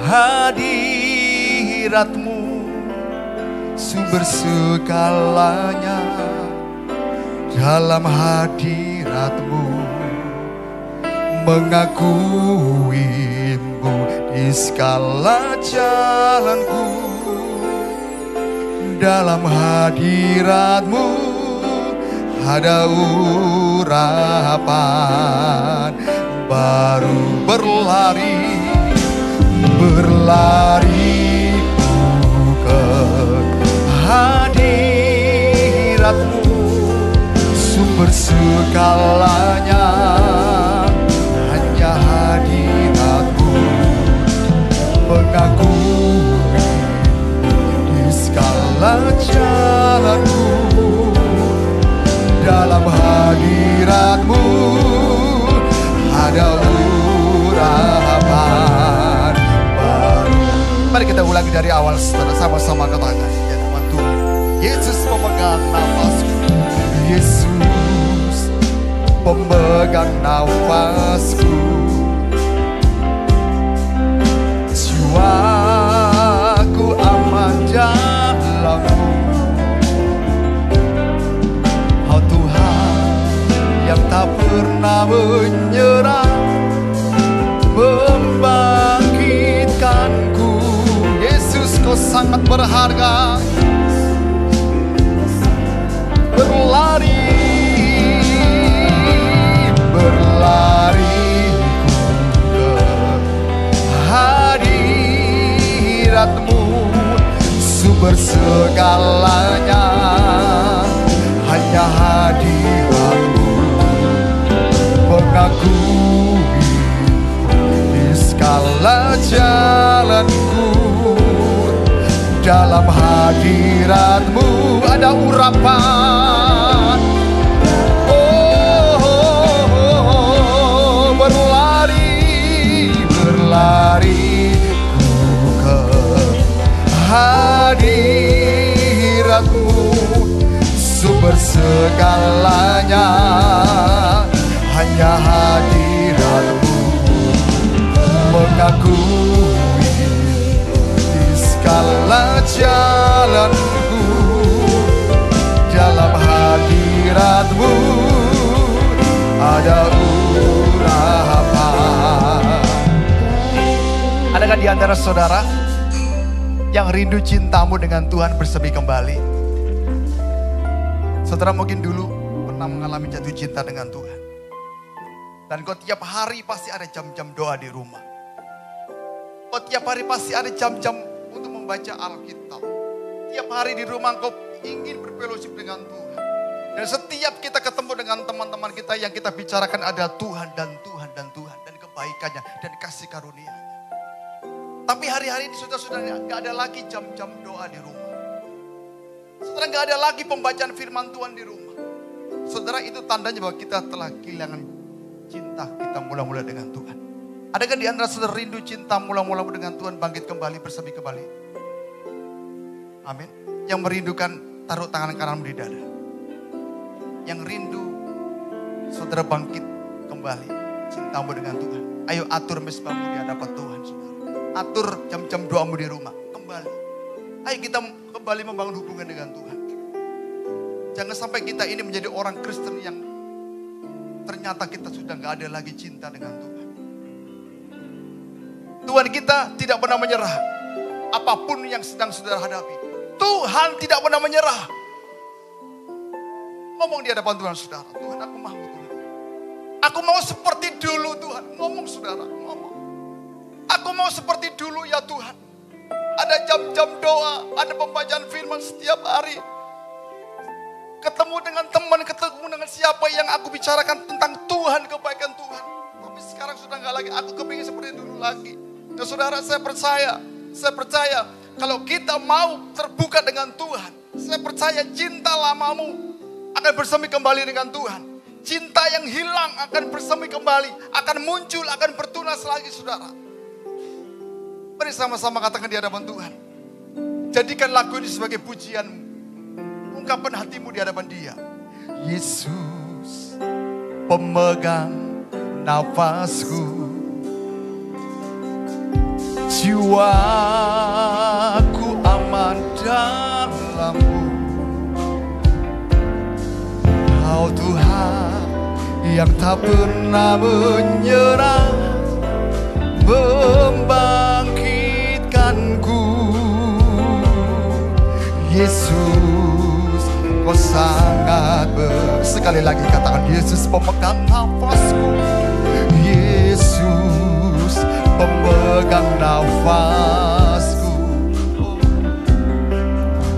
hadirat-Mu, sumber segalanya. Dalam hadirat-Mu mengakuimu di segala jalanku. Dalam hadirat-Mu ada urapan baru. Berlariku ke hadirat-Mu, sumber segalanya. Hanya hadirat-Mu mengakui di segala jalanku. Dalam hadirat-Mu ada urapan baru. Mari kita ulangi dari awal, setelah sama-sama katakan ya nama Tuhan. Yesus pemegang nafasku. Yesus pemegang nafasku. Jiwaku aman dalam-Mu. Kau Tuhan yang tak pernah menyerah, membangkitkanku. Yesus, Kau sangat berharga. berlari, berlariku ke hadirat-Mu, sumber segalanya. Hanya hadirat-Mu mengakui di segala jalanku. Dalam hadirat-Mu ada urapan. Berlari, berlari ku ke hadirat-Mu, sumber segalanya. Hanya hadirat-Mu mengakui di segala jalanku. Dalam hadirat-Mu ada urapan. Adakah di antara saudara yang rindu cintamu dengan Tuhan bersemi kembali? Saudara mungkin dulu pernah mengalami jatuh cinta dengan Tuhan. Dan kau tiap hari pasti ada jam-jam doa di rumah. Kau tiap hari pasti ada jam-jam untuk membaca Alkitab. Tiap hari di rumah kau ingin berfellowship dengan Tuhan. Dan setiap kita ketemu dengan teman-teman kita, yang kita bicarakan ada Tuhan dan Tuhan dan Tuhan. Dan kebaikannya dan kasih karunia-Nya. Tapi hari-hari ini sudah gak ada lagi jam-jam doa di rumah. Saudara, gak ada lagi pembacaan firman Tuhan di rumah. Saudara, itu tandanya bahwa kita telah kehilangan cinta kita mula-mula dengan Tuhan. Adakah di antara saudara rindu cinta mula-mula dengan Tuhan bangkit kembali, bersemi kembali? Amin. Yang merindukan taruh tangan kananmu di dada. Yang rindu saudara bangkit kembali cintamu dengan Tuhan. Ayo atur mesbahmu di hadapan Tuhan, saudara. Atur jam-jam doamu di rumah. Kembali. Ayo kita kembali membangun hubungan dengan Tuhan. Jangan sampai kita ini menjadi orang Kristen yang ternyata kita sudah gak ada lagi cinta dengan Tuhan. Tuhan kita tidak pernah menyerah. Apapun yang sedang saudara hadapi, Tuhan tidak pernah menyerah. Ngomong di hadapan Tuhan, saudara. Tuhan, aku mau Tuhan. Aku mau seperti dulu Tuhan. Ngomong saudara, ngomong. Aku mau seperti dulu ya Tuhan. Ada jam-jam doa, ada pembacaan firman setiap hari. Ketemu dengan teman, ketemu dengan siapa yang aku bicarakan tentang Tuhan, kebaikan Tuhan. Tapi sekarang sudah gak lagi, aku kepingin seperti dulu lagi. Dan saudara, saya percaya kalau kita mau terbuka dengan Tuhan, saya percaya cinta lamamu akan bersemi kembali dengan Tuhan. Cinta yang hilang akan bersemi kembali, akan muncul, akan bertunas lagi, saudara. Mari sama-sama katakan di hadapan Tuhan. Jadikan lagu ini sebagai pujianmu. Ungkapkan hatimu di hadapan Dia. Yesus, pemegang nafasku, jiwaku aman dalam-Mu. Kau Tuhan yang tak pernah menyerah, membangkitkanku. Yesus, Kau sangat sekali lagi katakan, Yesus pemegang nafasku. Yesus pemegang nafasku.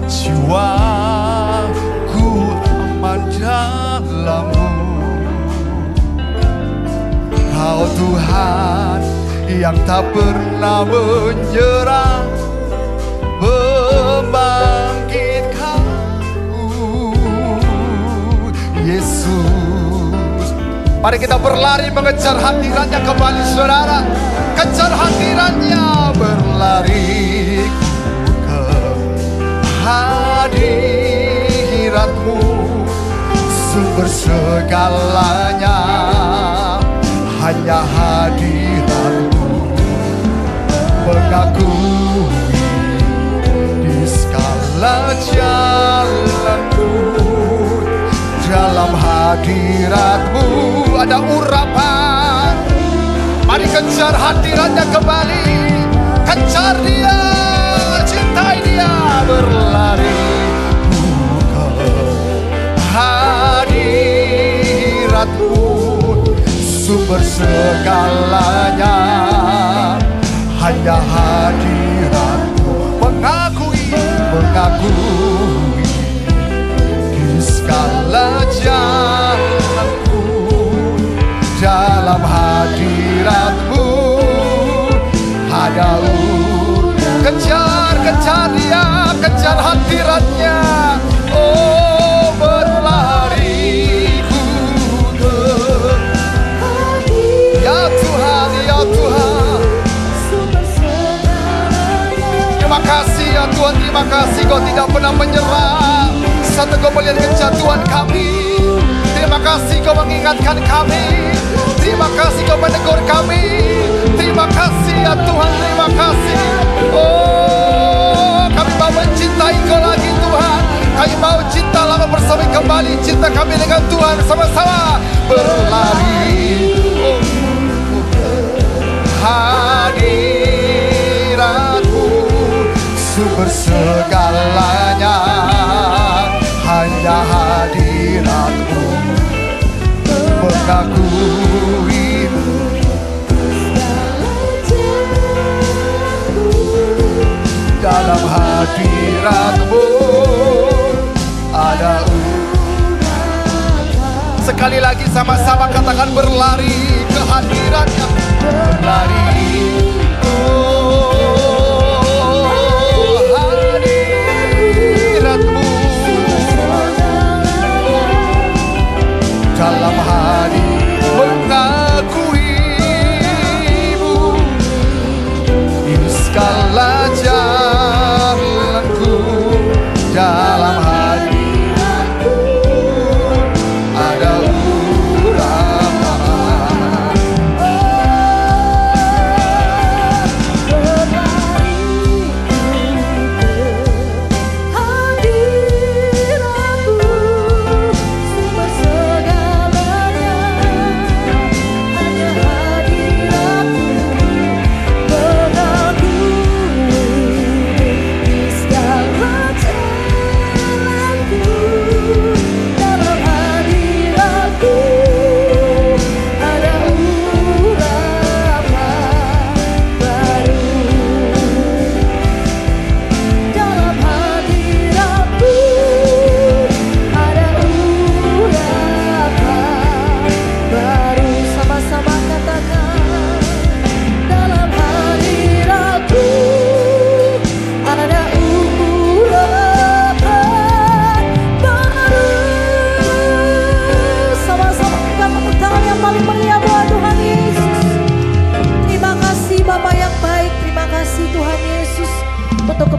Jiwaku aman dalam-Mu. Kau Tuhan yang tak pernah menyerah, membangkitkanku. Yesus, mari kita berlari mengejar hadirat-Nya kembali, saudara. Kejar hadirat-Nya, berlari ke hadirat-Mu, sumber segalanya. Hanya hadirat-Mu mengakui di segala jalanku. Dalam hadirat-Mu ada urapan. Mari kejar hadirat-Nya kembali. Kejar Dia, cintai Dia, berlari ke hadirat-Mu, sumber segalanya. Hanya hadirat-Mu, mengakui di segala jalanku. Dalam hadirat-Mu ada kejar Dia, kejar hadirat-Nya. Oh, berlariku ke ya Tuhan, ya Tuhan. Terima kasih ya Tuhan, terima kasih Kau tidak pernah menyerah saat Kau melihat kejatuhan kami. Terima kasih Kau mengingatkan kami. Terima kasih Kau menegur kami. Terima kasih ya Tuhan, terima kasih. Oh, kami mau mencintai Kau lagi Tuhan. Kami mau cinta lama bersama kembali. Cinta kami dengan Tuhan sama-sama berlari. Hadirat-Mu, sumber segalanya. Hanya hadirat-Mu, mengakui dalam hadirat-Mu ada. Sekali lagi sama-sama katakan berlari ke hadirat-Nya. Berlari, oh, hadirat-Mu, dalam hati mengakui-Mu di segala jalanku. Dalam hadirat-Mu ada urapan.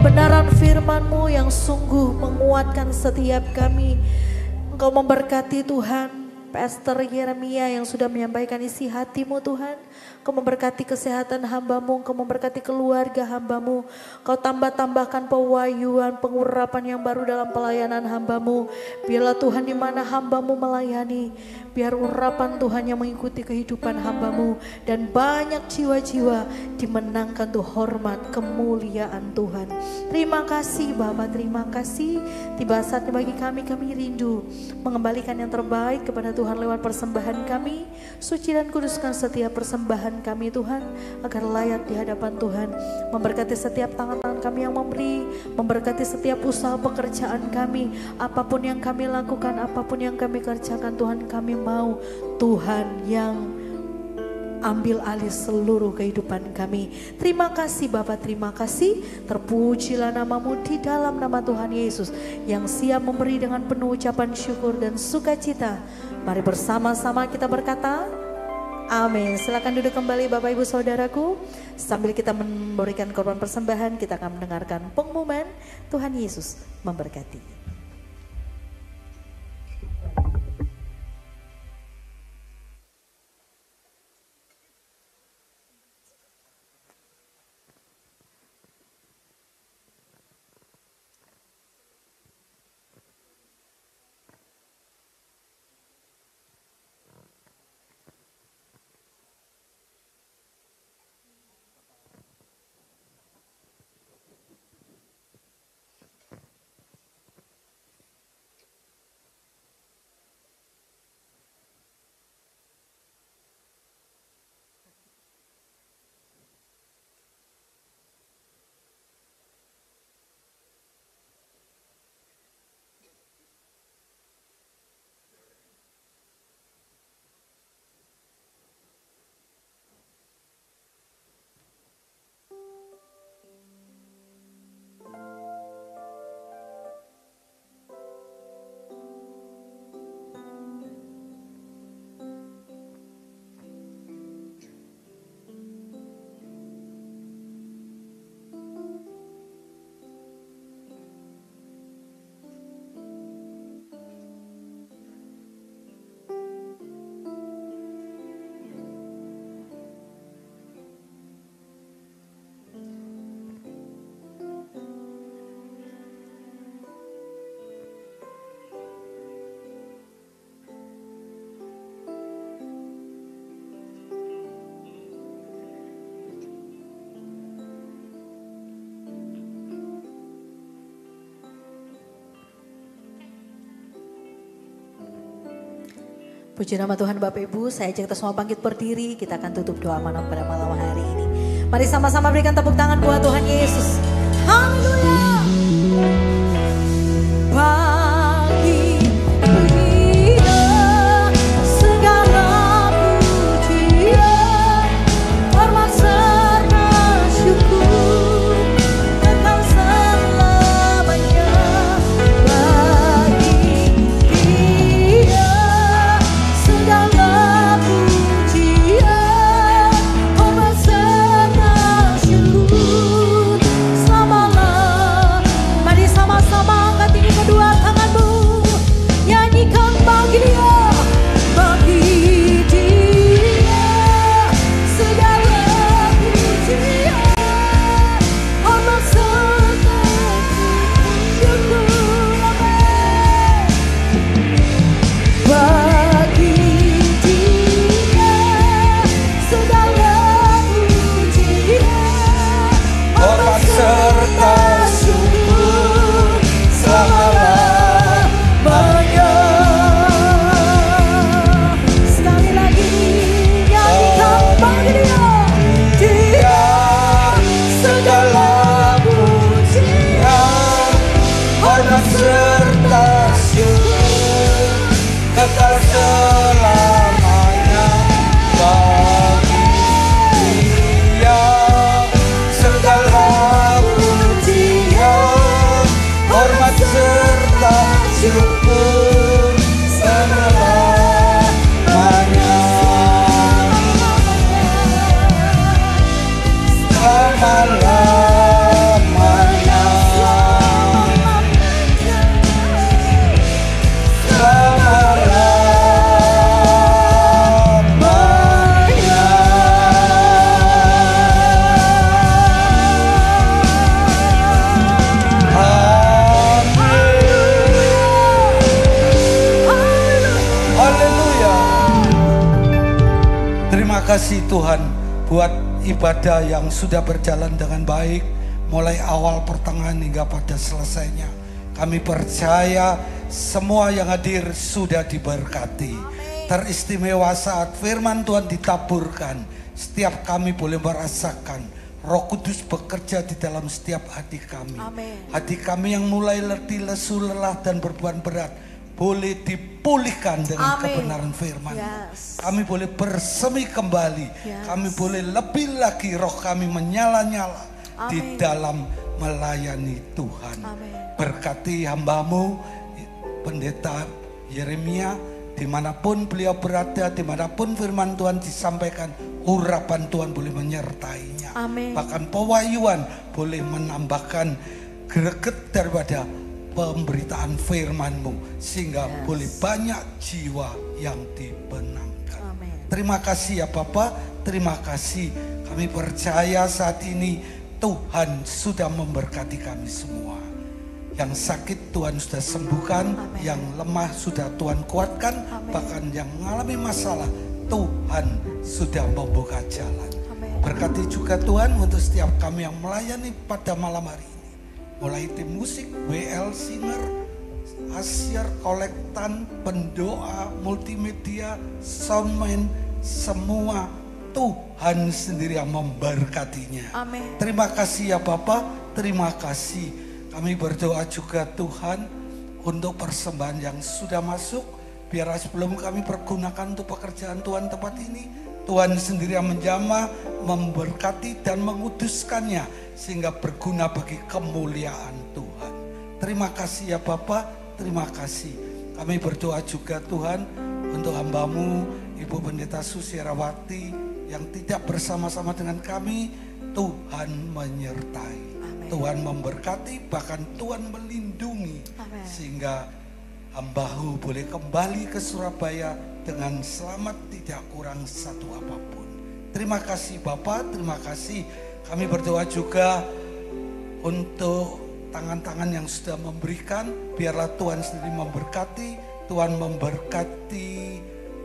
kebenaran firman-Mu yang sungguh menguatkan setiap kami. Engkau memberkati Tuhan Pastor Yeremia yang sudah menyampaikan isi hati-Mu Tuhan. Kau memberkati kesehatan hamba-Mu, Kau memberkati keluarga hamba-Mu. Kau tambah-tambahkan pewahyuan, pengurapan yang baru dalam pelayanan hamba-Mu. Biarlah Tuhan di mana hamba-Mu melayani, biar urapan Tuhan yang mengikuti kehidupan hamba-Mu. Dan banyak jiwa-jiwa dimenangkan tuh hormat kemuliaan Tuhan. Terima kasih Bapa, terima kasih. Tiba saatnya bagi kami rindu mengembalikan yang terbaik kepada Tuhan lewat persembahan kami. Suci dan kuduskan setiap persembahan kami Tuhan, agar layak di hadapan Tuhan. Memberkati setiap tangan-tangan kami yang memberi, memberkati setiap usaha pekerjaan kami. Apapun yang kami lakukan, apapun yang kami kerjakan Tuhan, kami mau Tuhan yang ambil alih seluruh kehidupan kami. Terima kasih Bapa, terima kasih. Terpujilah nama-Mu di dalam nama Tuhan Yesus yang siap memberi dengan penuh ucapan syukur dan sukacita. Mari bersama-sama kita berkata amin. Silakan duduk kembali Bapak Ibu Saudaraku. Sambil kita memberikan korban persembahan, kita akan mendengarkan pengumuman. Tuhan Yesus memberkati. Puji nama Tuhan Bapak Ibu, saya ajak kita semua bangkit berdiri, kita akan tutup doa malam pada malam hari ini. Mari sama-sama berikan tepuk tangan buat Tuhan Yesus. Haleluya. Bagi Dia segala pujian, hormat serta syukur kekal selamanya. Bagi Dia segala pujian, hormat serta syukur selama-lamanya. Mari sama-sama angkat ini kedua tanganmu, nyanyikan bagi Dia, bagi Dia segala pujian, hormat serta syukur. Amin. Bagi Dia segala pujian, hormat serta syukur selama-lamanya. Sekali lagi nyanyikan bagi Dia, Dia segala pujian, hormat serta syukur kekal selamanya. Bagi Dia segala pujian, hormat serta syukur selama-lamanya. Selama-lamanya. Haleluya. Terima kasih Tuhan buat ibadah yang sudah berjalan dengan baik, mulai awal, pertengahan hingga pada selesainya. Kami percaya semua yang hadir sudah diberkati. Teristimewa saat firman Tuhan ditaburkan, setiap kami boleh merasakan Roh Kudus bekerja di dalam setiap hati kami. Amin. Hati kami yang mulai letih, lesu, lelah dan beban berat boleh dipulihkan dengan Amin. kebenaran firman. Yes. Kami boleh bersemi kembali. Yes. Kami boleh lebih lagi roh kami menyala-nyala di Amin. dalam melayani Tuhan. Amin. Berkati hambamu Pendeta Yeremia, dimanapun beliau berada, dimanapun firman Tuhan disampaikan, urapan Tuhan boleh menyertainya. Amin. Bahkan pewahyuan boleh menambahkan greget daripada pemberitaan firman-Mu, sehingga boleh banyak jiwa yang dibenangkan. Amin. Terima kasih ya Bapak, terima kasih. Kami percaya saat ini Tuhan sudah memberkati kami semua. Yang sakit Tuhan sudah sembuhkan, Amin. yang lemah sudah Tuhan kuatkan, Amin. bahkan yang mengalami masalah Tuhan sudah membuka jalan. Amin. Berkati juga Tuhan untuk setiap kami yang melayani pada malam hari ini. Mulai tim musik, WL Singer, Asyar, kolektan, pendoa, multimedia, soundman, semua Tuhan sendiri yang memberkatinya. Amin. Terima kasih ya Bapak, terima kasih. Kami berdoa juga Tuhan untuk persembahan yang sudah masuk. Biar sebelum kami pergunakan untuk pekerjaan Tuhan tempat ini, Tuhan sendiri yang menjamah, memberkati dan menguduskannya sehingga berguna bagi kemuliaan Tuhan. Terima kasih ya Bapak, terima kasih. Kami berdoa juga Tuhan untuk hamba-Mu Ibu Pendeta Susierawati yang tidak bersama-sama dengan kami. Tuhan menyertai, Amin. Tuhan memberkati, bahkan Tuhan melindungi. Amin. Sehingga hamba-Mu boleh kembali ke Surabaya dengan selamat, tidak kurang satu apapun. Terima kasih Bapak, terima kasih. Kami berdoa juga untuk tangan-tangan yang sudah memberikan. Biarlah Tuhan sendiri memberkati, Tuhan memberkati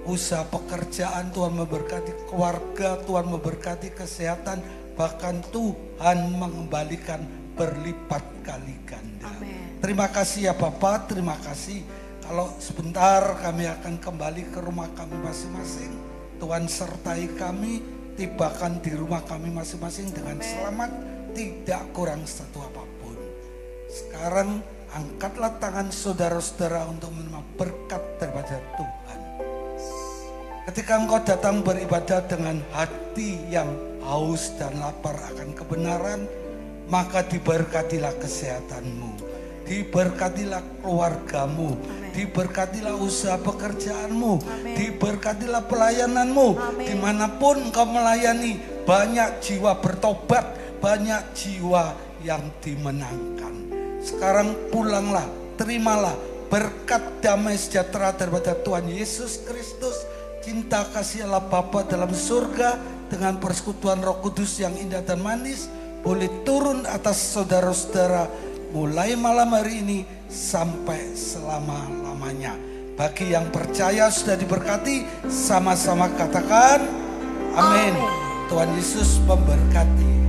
usaha pekerjaan, Tuhan memberkati keluarga, Tuhan memberkati kesehatan, bahkan Tuhan mengembalikan berlipat kali ganda. Amin. Terima kasih ya Bapak, terima kasih. Kalau sebentar kami akan kembali ke rumah kami masing-masing. Tuhan sertai kami, tibakan di rumah kami masing-masing dengan selamat, tidak kurang satu apapun. Sekarang angkatlah tangan saudara-saudara untuk menerima berkat daripada Tuhan. Ketika engkau datang beribadah dengan hati yang haus dan lapar akan kebenaran, maka diberkatilah kesehatanmu, diberkatilah keluargamu, diberkatilah usaha pekerjaanmu, diberkatilah pelayananmu. Dimanapun engkau melayani, banyak jiwa bertobat, banyak jiwa yang dimenangkan. Sekarang pulanglah, terimalah berkat damai sejahtera daripada Tuhan Yesus Kristus, cinta kasih Allah Bapa dalam surga dengan persekutuan Roh Kudus yang indah dan manis boleh turun atas saudara-saudara mulai malam hari ini sampai selama-lamanya. Bagi yang percaya sudah diberkati, sama-sama katakan amin. Tuhan Yesus memberkati.